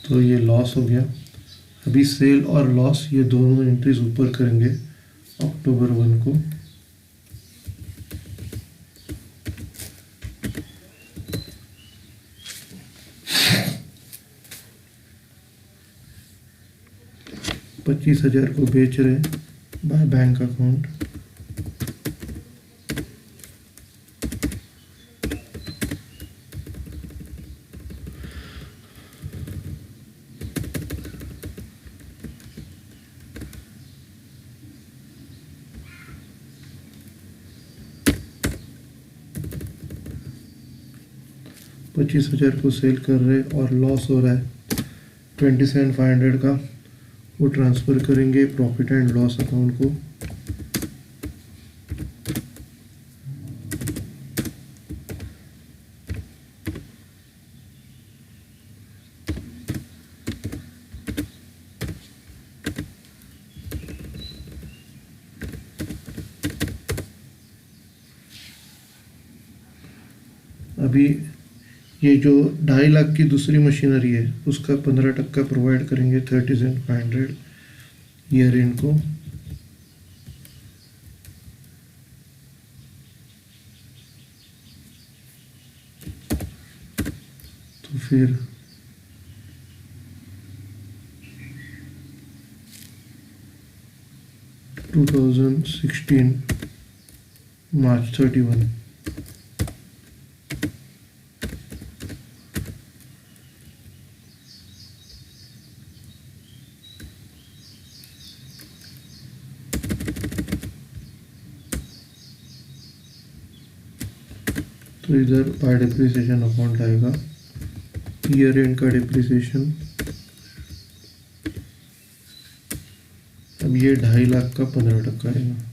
तो ये लॉस हो गया। अभी सेल और लॉस ये दोनों एंट्रीज ऊपर करेंगे अक्टूबर 1 को। $25,000 को बेच रहे बाय बैंक अकाउंट। $25,000 को सेल कर रहे और लॉस हो रहा है 27,500 का, वो ट्रांसफ़र करेंगे प्रॉफिट एंड लॉस अकाउंट को। अभी ये जो 2.5 लाख की दूसरी मशीनरी है उसका 15% प्रोवाइड करेंगे 37,500 ईयर एंड को। तो फिर मार्च 31। तो इधर बाय डिप्रिसिएशन अकाउंट आएगा, ईयर एंड का डिप्रिसिएशन। अब ये 2.5 लाख का 15% आएगा।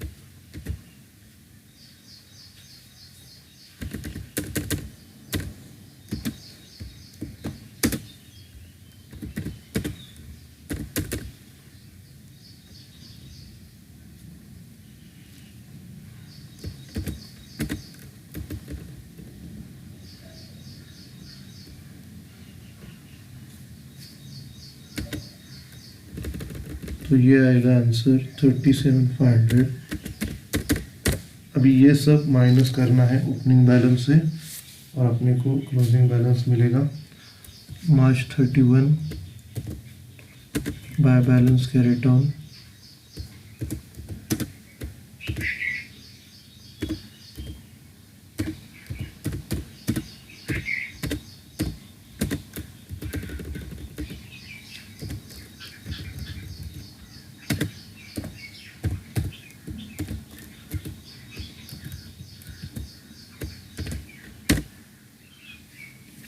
तो ये आएगा आंसर 37,500। अभी ये सब माइनस करना है ओपनिंग बैलेंस से और अपने को क्लोजिंग बैलेंस मिलेगा। March 31 by balance carried on,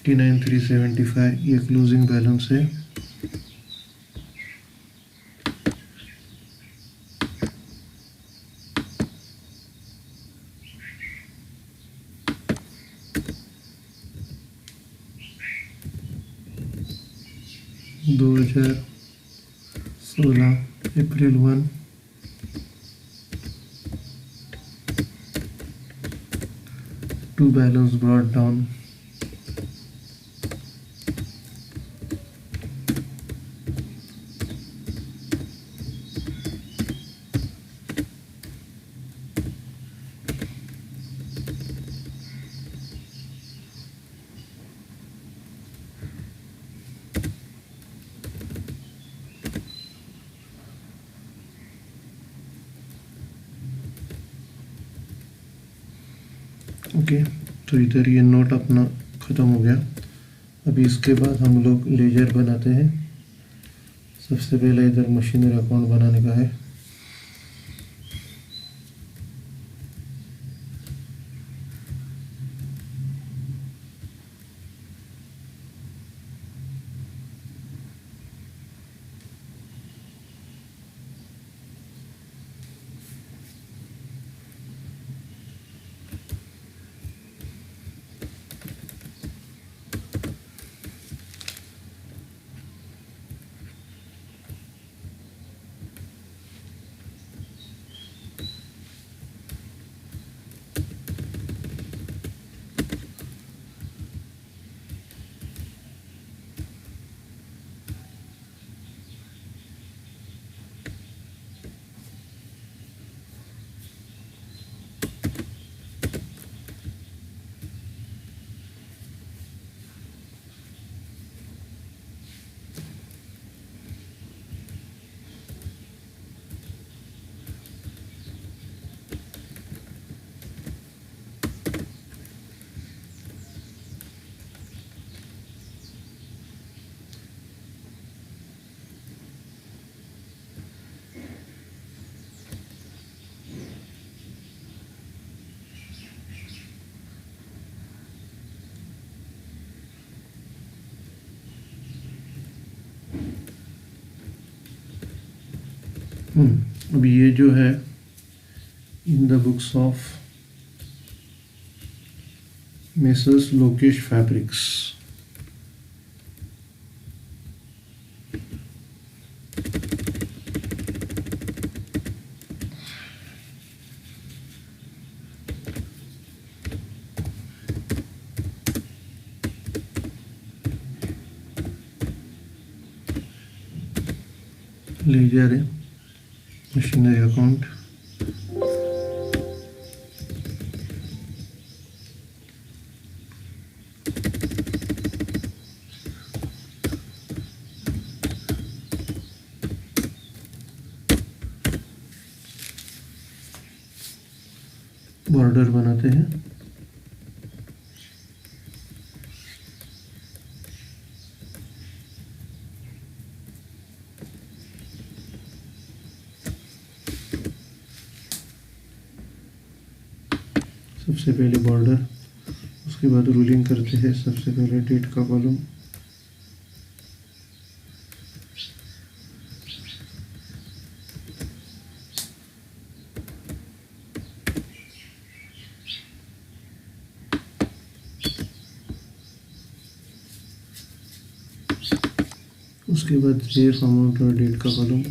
$89,375 ये क्लोजिंग बैलेंस है। दो 2016 April 1 to balance brought down, okay. तो इधर ये नोट अपना ख़त्म हो गया। अभी इसके बाद हम लोग लेजर बनाते हैं। सबसे पहले इधर मशीनरी अकाउंट बनाने का है। अब ये जो है in the books of messrs Lokesh fabrics, ledger है, मशीनरी अकाउंट, बॉर्डर बनाते हैं। सबसे पहले बॉर्डर, उसके उसके बाद रूलिंग करते हैं। सबसे पहले डेट का कॉलम, उसके बाद सेफ अमाउंट और डेट का कॉलम,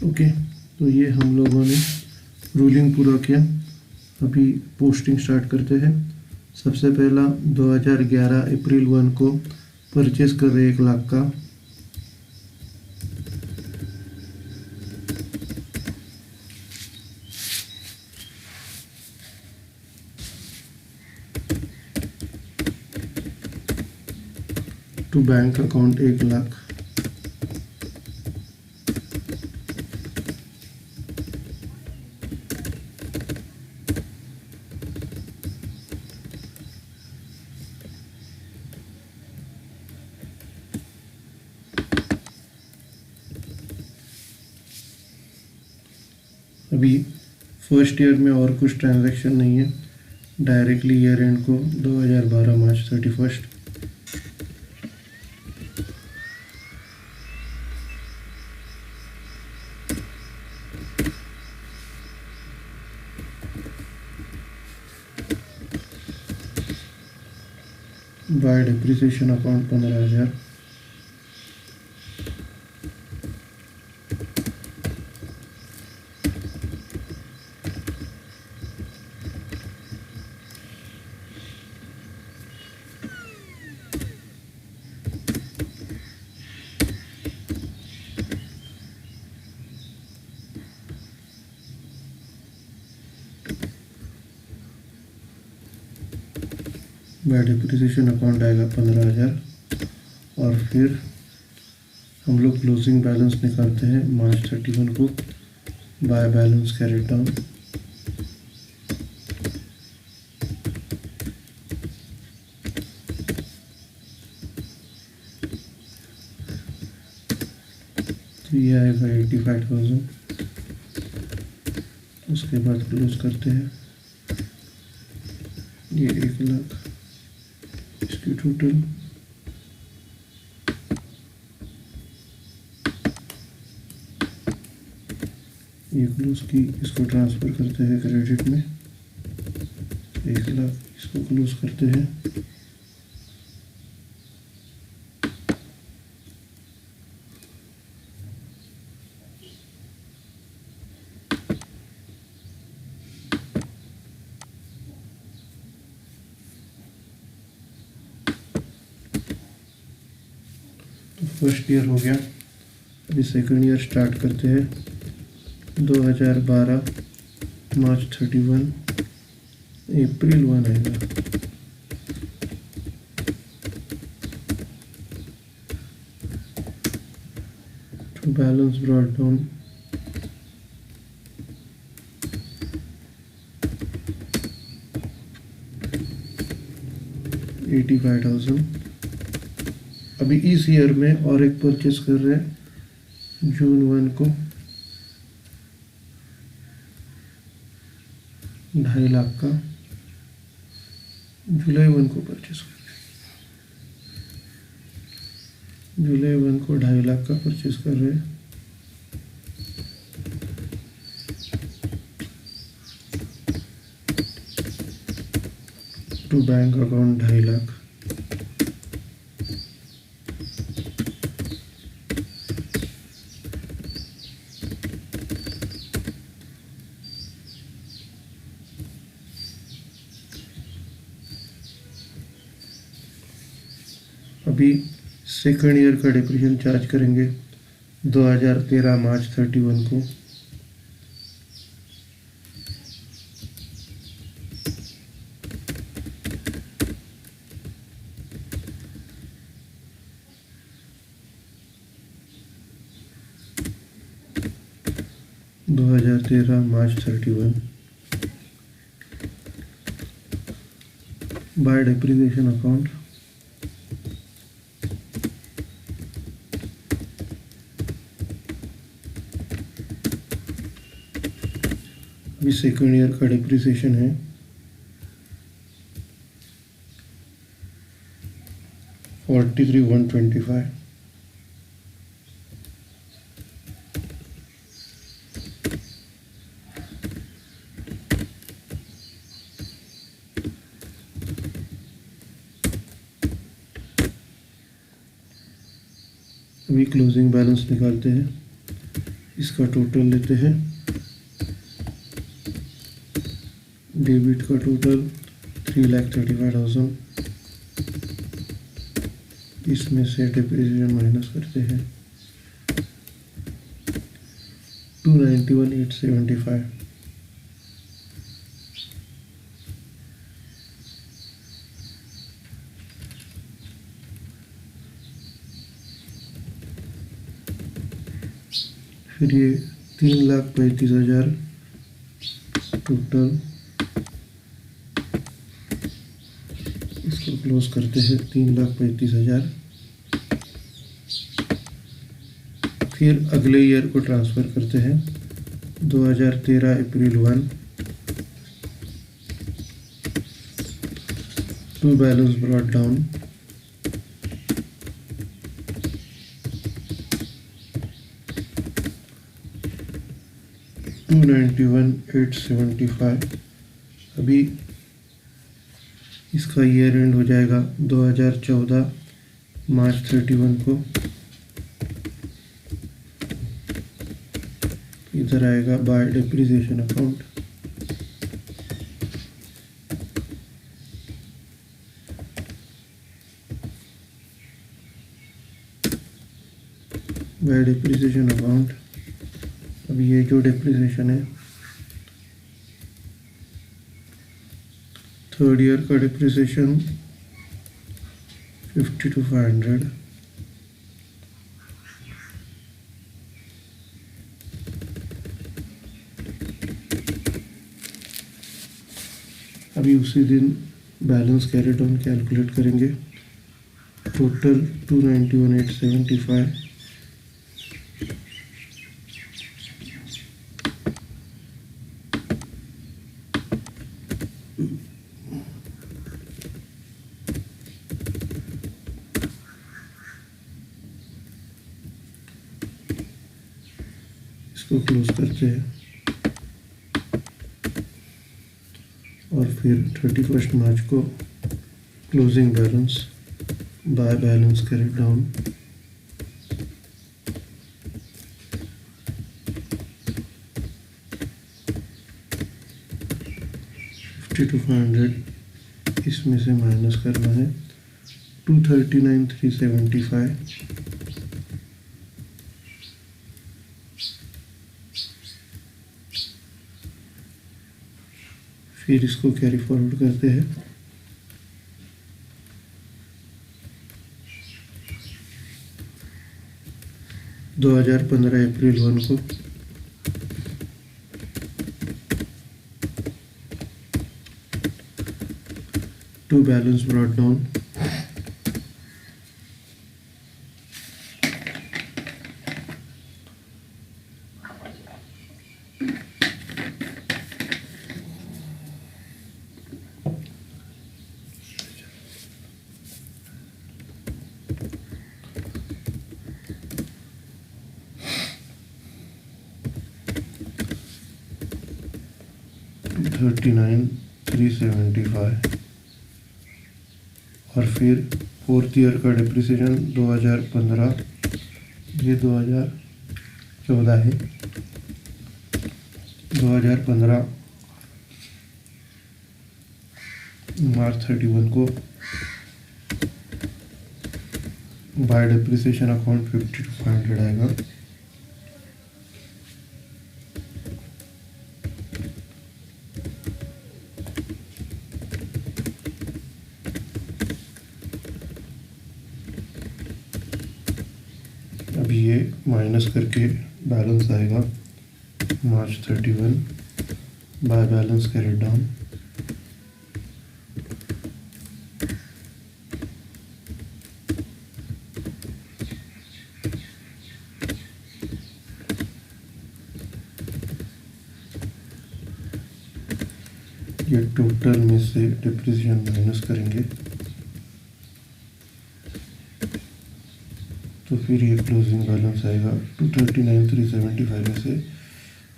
ओके। तो ये हम लोगों ने रूलिंग पूरा किया। अभी पोस्टिंग स्टार्ट करते हैं। सबसे पहला 2011 अप्रैल 1 को परचेस कर रहे 1 लाख का। To bank account 1 lakh. अभी फर्स्ट ईयर में और कुछ ट्रांजैक्शन नहीं है, डायरेक्टली ईयर एंड को 2012 March 31। By depreciation account 15,000। By depreciation account आएगा 15,000। और फिर हम लोग क्लोजिंग बैलेंस निकालते हैं मार्च 31 को। बाय बैलेंस कैरी डाउन, तो ये आएगा 85,000। उसके बाद क्लोज करते हैं। ये 1 लाख, इसकी टोटल ये क्लोज की, इसको ट्रांसफ़र करते हैं क्रेडिट में। 1 लाख, इसको क्लोज करते हैं। तो फर्स्ट ईयर हो गया। अभी सेकंड ईयर स्टार्ट करते हैं। 2012 मार्च 31 अप्रैल 1 आएगा। तो बैलेंस ब्रॉट डाउन 85,000। अभी इस ईयर में और एक परचेस कर रहे हैं जून 1 को 2.5 लाख का। जुलाई 1 को परचेस कर रहे हैं, जुलाई 1 को 2.5 लाख का परचेस कर रहे हैं। To bank account 2.5 lakh. अभी सेकंड ईयर का डिप्रीशिएशन चार्ज करेंगे 2013 मार्च 31 को। March 31 by depreciation account. अभी सेकंड ईयर का डिप्रीशिएशन है 43,125। अभी क्लोजिंग बैलेंस निकालते हैं, इसका टोटल लेते हैं। डेबिट का टोटल 3,35,000, इसमें से डिप्रीशिएशन माइनस करते हैं 291,875। फिर ये 3,35,000 टोटल, इसको क्लोज करते हैं 3,35,000। फिर अगले ईयर को ट्रांसफ़र करते हैं 2013 अप्रैल 1 टू बैलेंस ब्रॉट डाउन 291,875। अभी इसका ईयर एंड हो जाएगा 2014 मार्च 31 को। इधर आएगा by depreciation account. By depreciation account. अब ये जो डिप्रीशिएशन है, थर्ड ईयर का डिप्रीशिएशन 50,500। अभी उसी दिन बैलेंस कैरी डाउन कैलकुलेट करेंगे। टोटल 291,875। इसको क्लोज करते हैं और फिर 31 मार्च को closing balance by balance carry down 52,500, इसमें से माइनस करना है 239,375। फिर इसको कैरी फॉरवर्ड करते हैं। दो 2015 अप्रैल 1 को टू बैलेंस ब्रॉट डाउन 39,375। और फिर फोर्थ ईयर का डिप्रिसिएशन 2015, ये 2014 है। 2015 मार्च 31 को बाय डिप्रिसिएशन अकाउंट 50 to 500 आएगा। अब ये माइनस करके बैलेंस आएगा March 31 by balance carried down. ये टोटल में से डिप्रिसिएशन माइनस करेंगे तो फिर ये क्लोजिंग बैलेंस आएगा 239,375 में से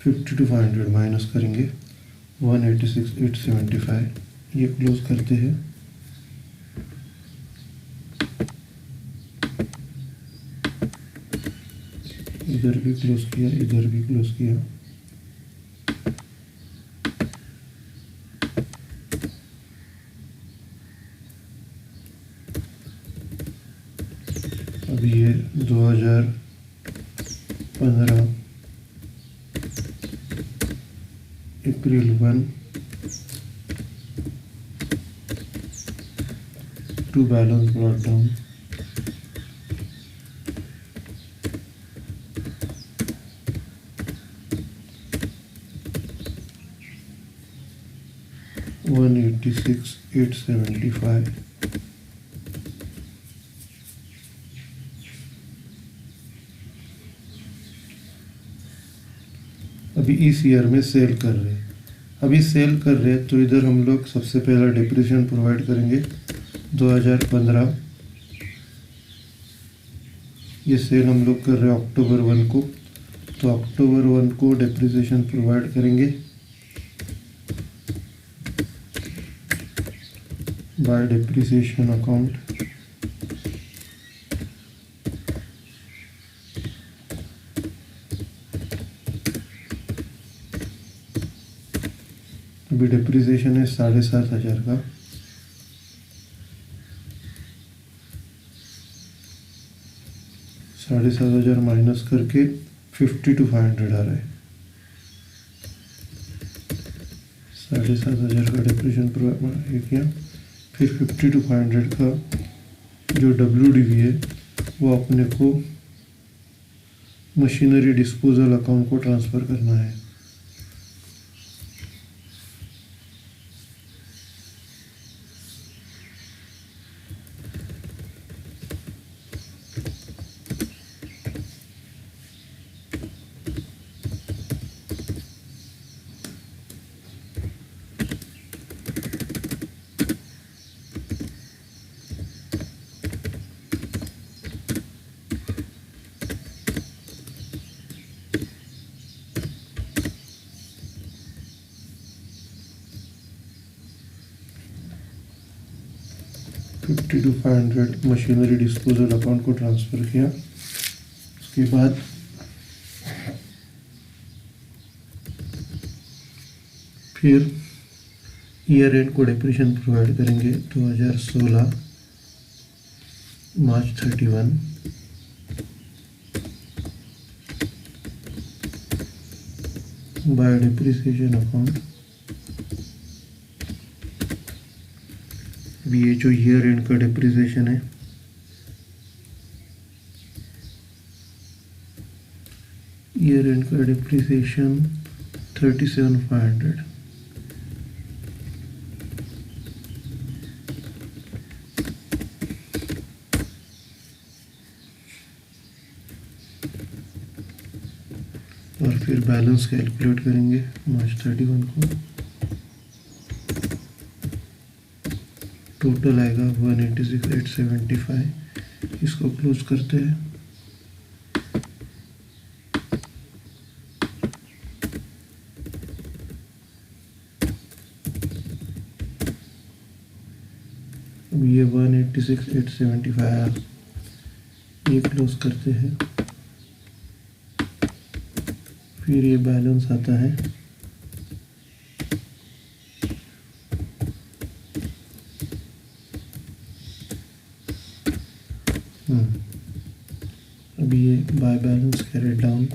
50 to 500 माइनस करेंगे 186,875। ये क्लोज करते हैं। इधर भी क्लोज किया, इधर भी क्लोज किया। अभी ये 2015 April 1 to balance brought down. $186,875। अभी इस ईयर में सेल कर रहे हैं। अभी सेल कर रहे हैं तो इधर हम लोग सबसे पहला डिप्रिसिएशन प्रोवाइड करेंगे 2015। ये सेल हम लोग कर रहे हैं अक्टूबर 1 को, तो अक्टूबर 1 को डिप्रिसिएशन प्रोवाइड करेंगे बाय डिप्रिसिएशन अकाउंट। अभी डिप्रिसिएशन है 7,500 का। $7,500 माइनस करके 50 to 500 आ रहा है। 7,500 का डिप्रिसिएशन प्रोवाइड किया, फिर 50 to 500 का जो WDV है वो अपने को मशीनरी डिस्पोजल अकाउंट को ट्रांसफ़र करना है। $50 to 500 मशीनरी डिस्पोजल अकाउंट को ट्रांसफ़र किया। उसके बाद फिर ईयर एंड को डिप्रिसिएशन प्रोवाइड करेंगे 2016 March 31 बाय डिप्रिसिएशन अकाउंट। अभी ये जो ईयर एंड का डिप्रिसिएशन है ईयर एंड का डिप्रिसिएशन 37,500। और फिर बैलेंस कैलकुलेट करेंगे March 31 को। टोटल आएगा 186,875। इसको क्लोज करते हैं। अब ये 186,875 आया, ये क्लोज करते हैं। फिर ये बैलेंस आता है अभी ये बाय बैलेंस कैरेट डाउन,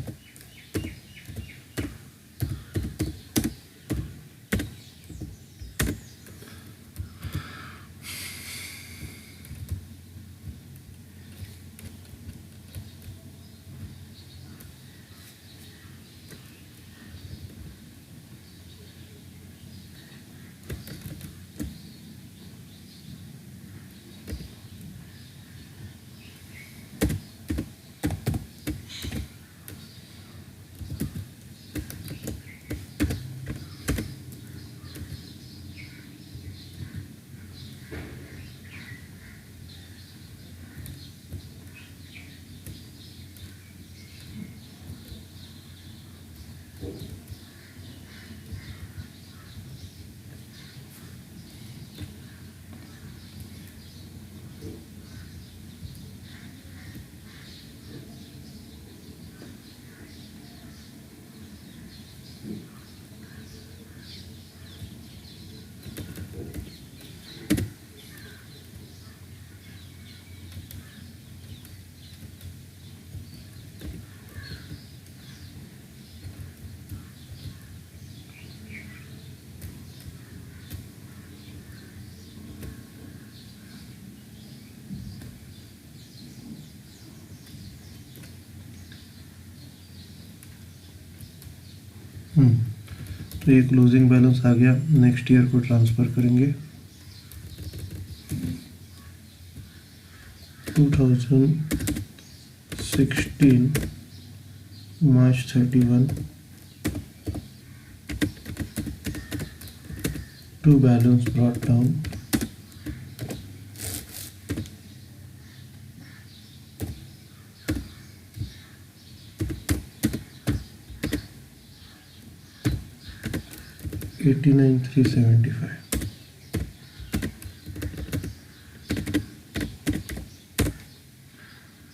तो ये क्लोजिंग बैलेंस आ गया। नेक्स्ट ईयर को ट्रांसफ़र करेंगे 2016 March 31 to balance brought down $89,375।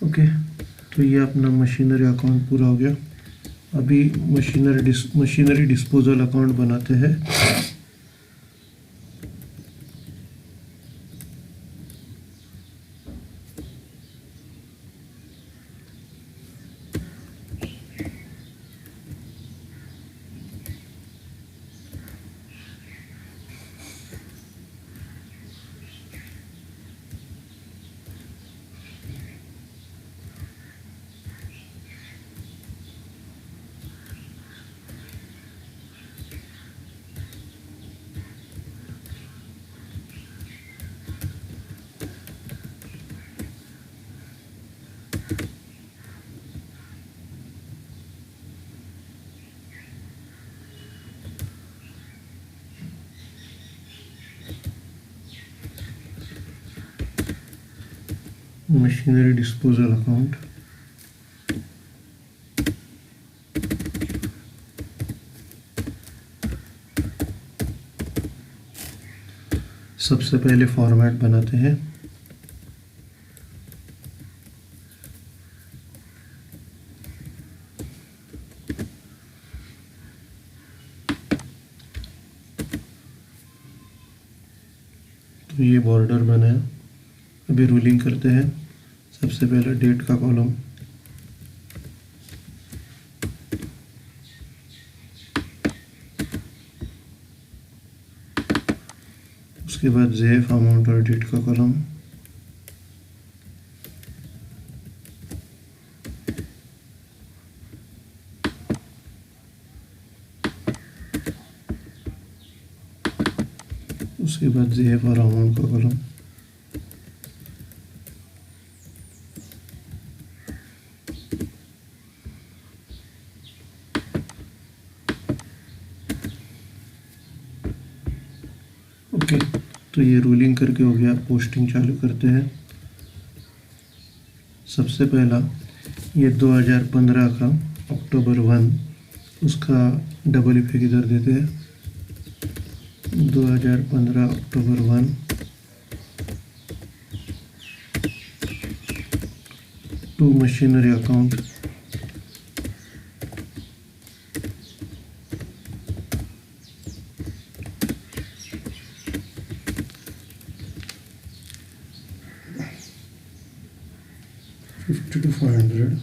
Okay, तो ये अपना मशीनरी अकाउंट पूरा हो गया। अभी मशीनरी डिस्पोजल अकाउंट बनाते हैं। मशीनरी डिस्पोजल अकाउंट, सबसे पहले फॉर्मेट बनाते हैं। तो ये बॉर्डर बनाया। अभी रूलिंग करते हैं। सबसे पहले डेट का कॉलम, उसके बाद जेफ अमाउंट और डेट का कॉलम, उसके बाद जेफ और अमाउंट का कॉलम, ओके। तो ये रूलिंग करके हो गया। पोस्टिंग चालू करते हैं। सबसे पहला ये 2015 का अक्टूबर 1, उसका डबल इफेक्ट इधर देते हैं। 2015 अक्टूबर 1 टू मशीनरी अकाउंट, 50 to 500.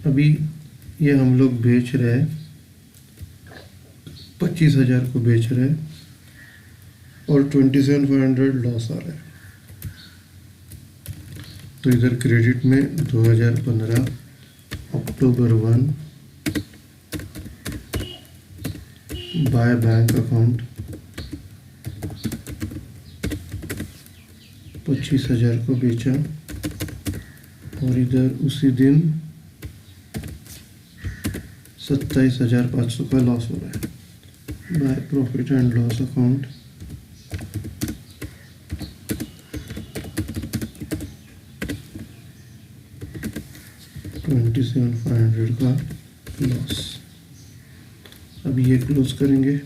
अभी ये हम लोग बेच रहे हैं, 25,000 को बेच रहे हैं और 27,500 लॉस आ रहा है। तो इधर क्रेडिट में 2015 अक्टूबर 1 बाय बैंक अकाउंट 25,000 को बेचा और इधर उसी दिन 27,500 का लॉस हो रहा है। By profit and loss account 27,500 का लॉस। अब ये क्लोज करेंगे।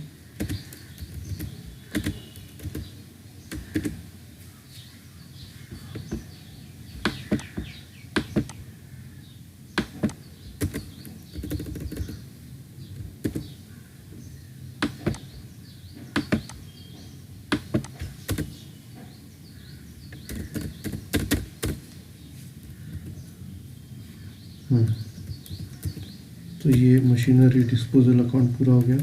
तो ये मशीनरी डिस्पोजल अकाउंट पूरा हो गया।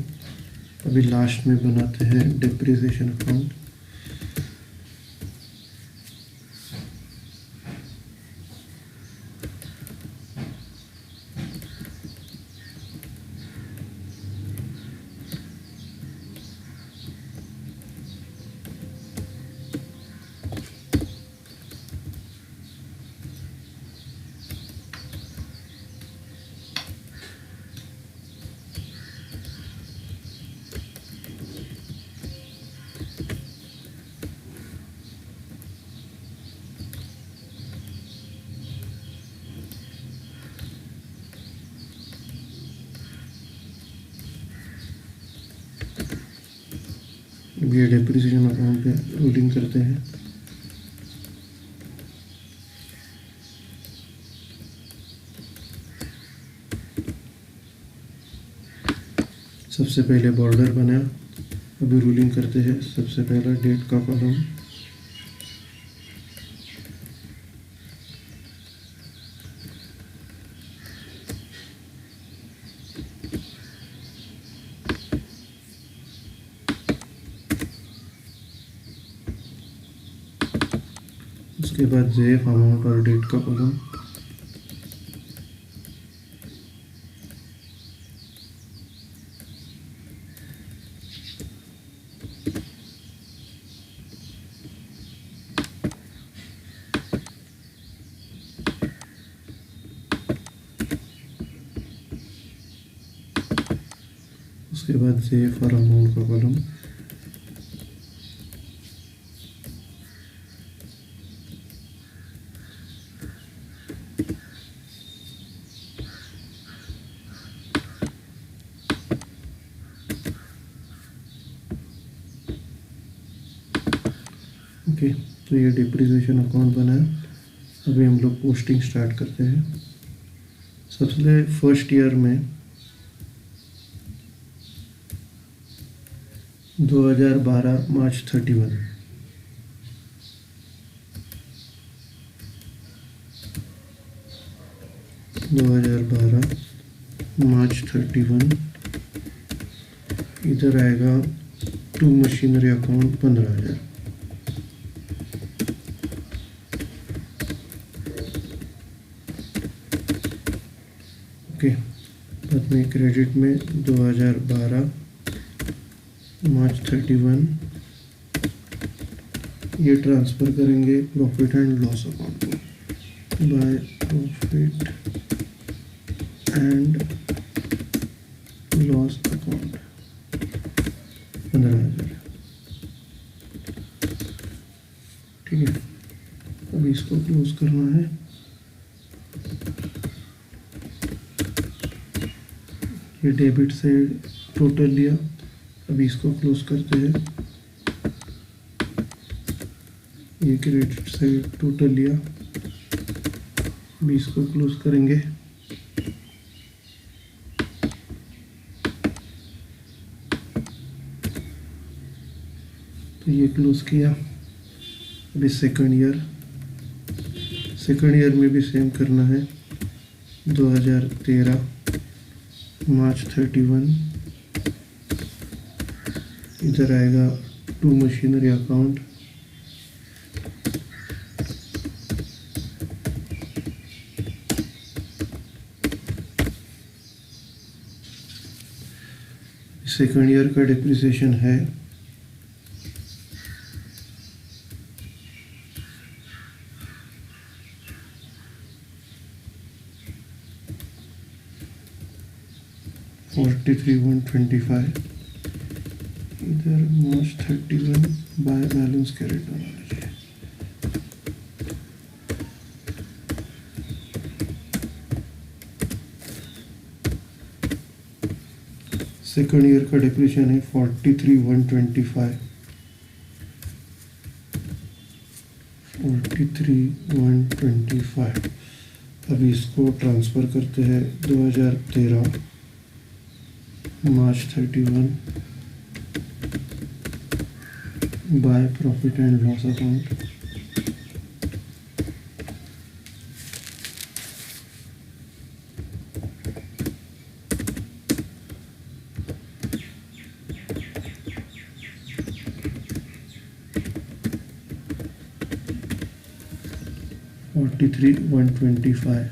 अभी लास्ट में बनाते हैं डिप्रिसिएशन अकाउंट। ये डिप्रिसिएशन अकाउंट पे रूलिंग करते हैं। सबसे पहले बॉर्डर बनाया, अभी रूलिंग करते हैं। सबसे पहला डेट का कॉलम, उसके बाद जेफ अमाउंट और डेट का कॉलम, उसके बाद जेफ और अमाउंट का कॉलम, ओके। तो ये डिप्रिसिएशन अकाउंट बना है। अभी हम लोग पोस्टिंग स्टार्ट करते हैं। सबसे फर्स्ट ईयर में 2012 मार्च 31, 2012 मार्च 31, इधर आएगा टू मशीनरी अकाउंट 15,000। ओके, बाद में क्रेडिट में 2012 मार्च 31 ये ट्रांसफ़र करेंगे प्रॉफिट एंड लॉस अकाउंट में। By profit and loss account 15,000। ठीक है, अभी इसको क्लोज करना है। ये डेबिट से टोटल लिया, अभी इसको क्लोज करते हैं। ये क्रेडिट साइड टोटल लिया, 20 को क्लोज करेंगे। तो ये क्लोज किया। अभी सेकंड ईयर में भी सेम करना है। 2013 मार्च 31, इधर आएगा to machinery account, second year का डिप्रिसिएशन है 43,125। इधर मार्च 31 बाय बैलेंस कैरेट होना चाहिए। सेकंड ईयर का डिप्रिसिएशन है 43,125। 43,125। अभी इसको ट्रांसफ़र करते हैं 2013 March 31 by profit and loss account. $43,125।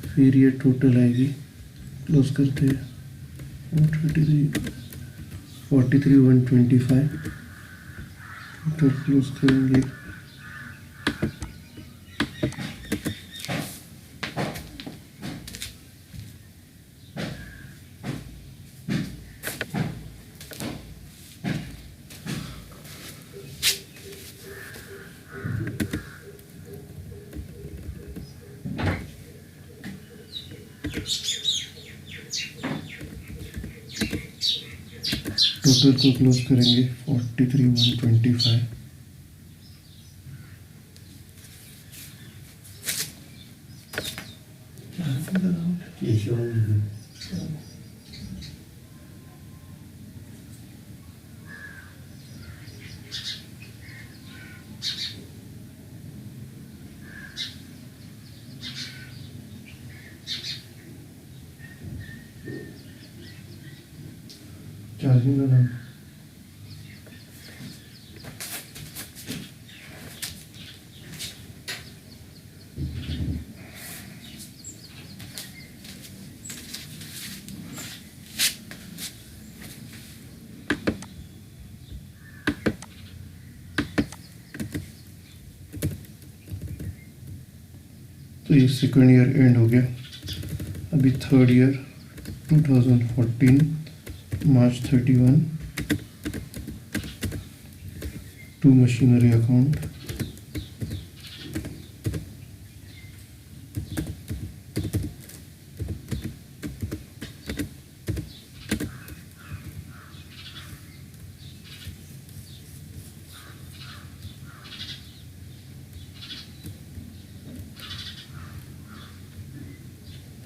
फिर ये टोटल आएगी, क्लोज करते हैं 43,125 टोटल क्लोज करेंगे। टोटल को क्लोज करेंगे 43,125। चार्जिंग का नाम तो ये सेकंड ईयर एंड हो गया। अभी third year 2014 March 31 to machinery account.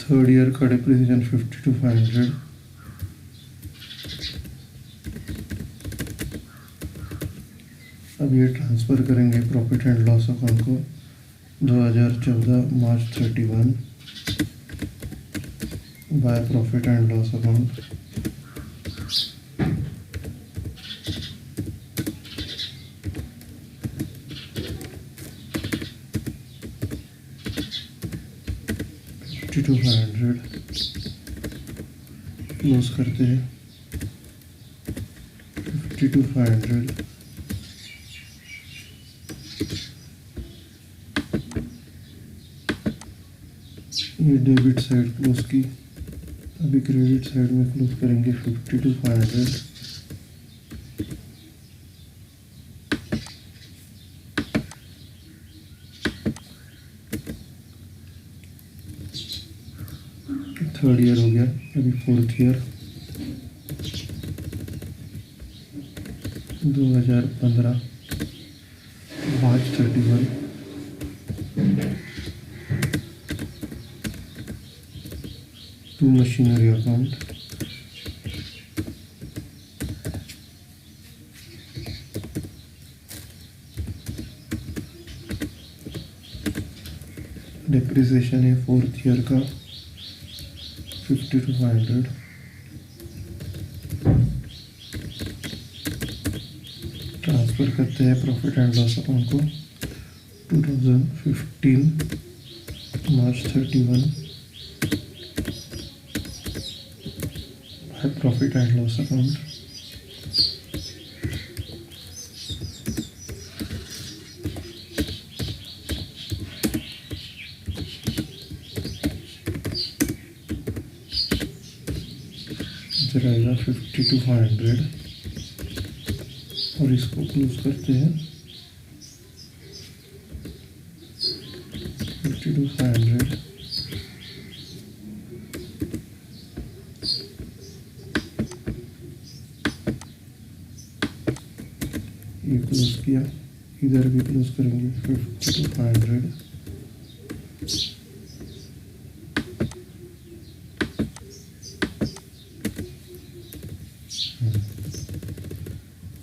Third year का डिप्रिसिएशन 52,500। अब ये ट्रांसफ़र करेंगे प्रॉफिट एंड लॉस अकाउंट को 2014 March 31 by profit and loss account. $52,500 close करते हैं 52,500। ये डेबिट साइड क्लोज की। अभी क्रेडिट साइड में क्लोज करेंगे 52,500। थर्ड ईयर हो गया। अभी fourth year 2015 March 31 to machinery account. Depreciation है 4th ईयर का 50 to 500. ट्रांसफ़र करते हैं प्रॉफिट एंड लॉस अकाउंट को 2015 March 31 है प्रॉफिट एंड लॉस अकाउंट. रहेगा 50 to 500 और इसको क्लोज करते हैं 50 to 500. ये क्लोज किया, इधर भी क्लोज करेंगे 50 to 500.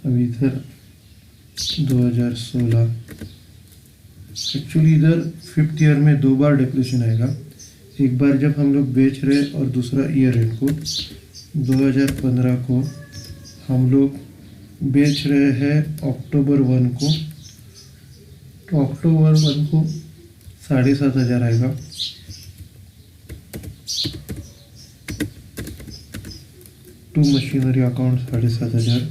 अभी इधर 2016 एक्चुअली इधर 5th ईयर में 2 बार डिप्रेशन आएगा. एक बार जब हम लोग बेच रहे और दूसरा ईयर एंड को 2015 को हम लोग बेच रहे हैं अक्टूबर 1 को, तो अक्टूबर 1 को 7,500 आएगा. To machinery account 7,500.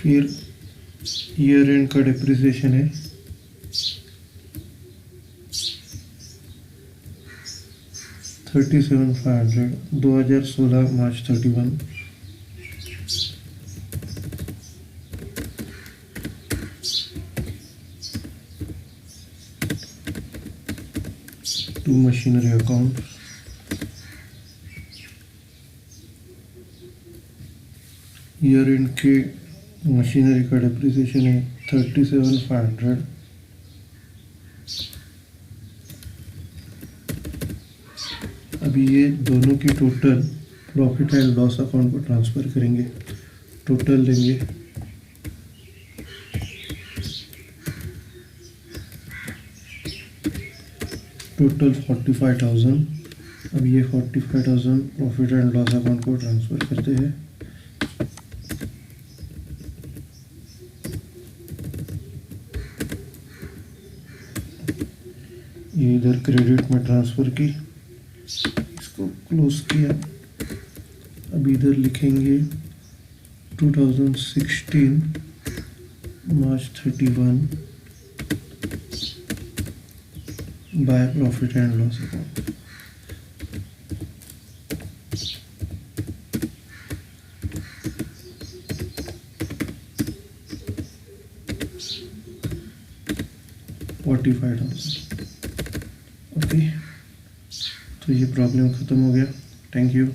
फिर ईयर एंड का डिप्रिसिएशन है 37,500 2016 March 31. To machinery account. Year end के मशीनरी का डिप्रिसिएशन है 37,500. अभी ये दोनों की total profit and loss account को ट्रांसफ़र करेंगे. टोटल लेंगे टोटल 45,000. अब ये 45,000 प्रॉफिट एंड लॉस अकाउंट को ट्रांसफ़र करते हैं. ये इधर क्रेडिट में ट्रांसफ़र की, इसको क्लोज किया. अब इधर लिखेंगे 2016 March 31 by profit and loss account. $45,000. Okay, तो ये प्रॉब्लम ख़त्म हो गया. Thank you.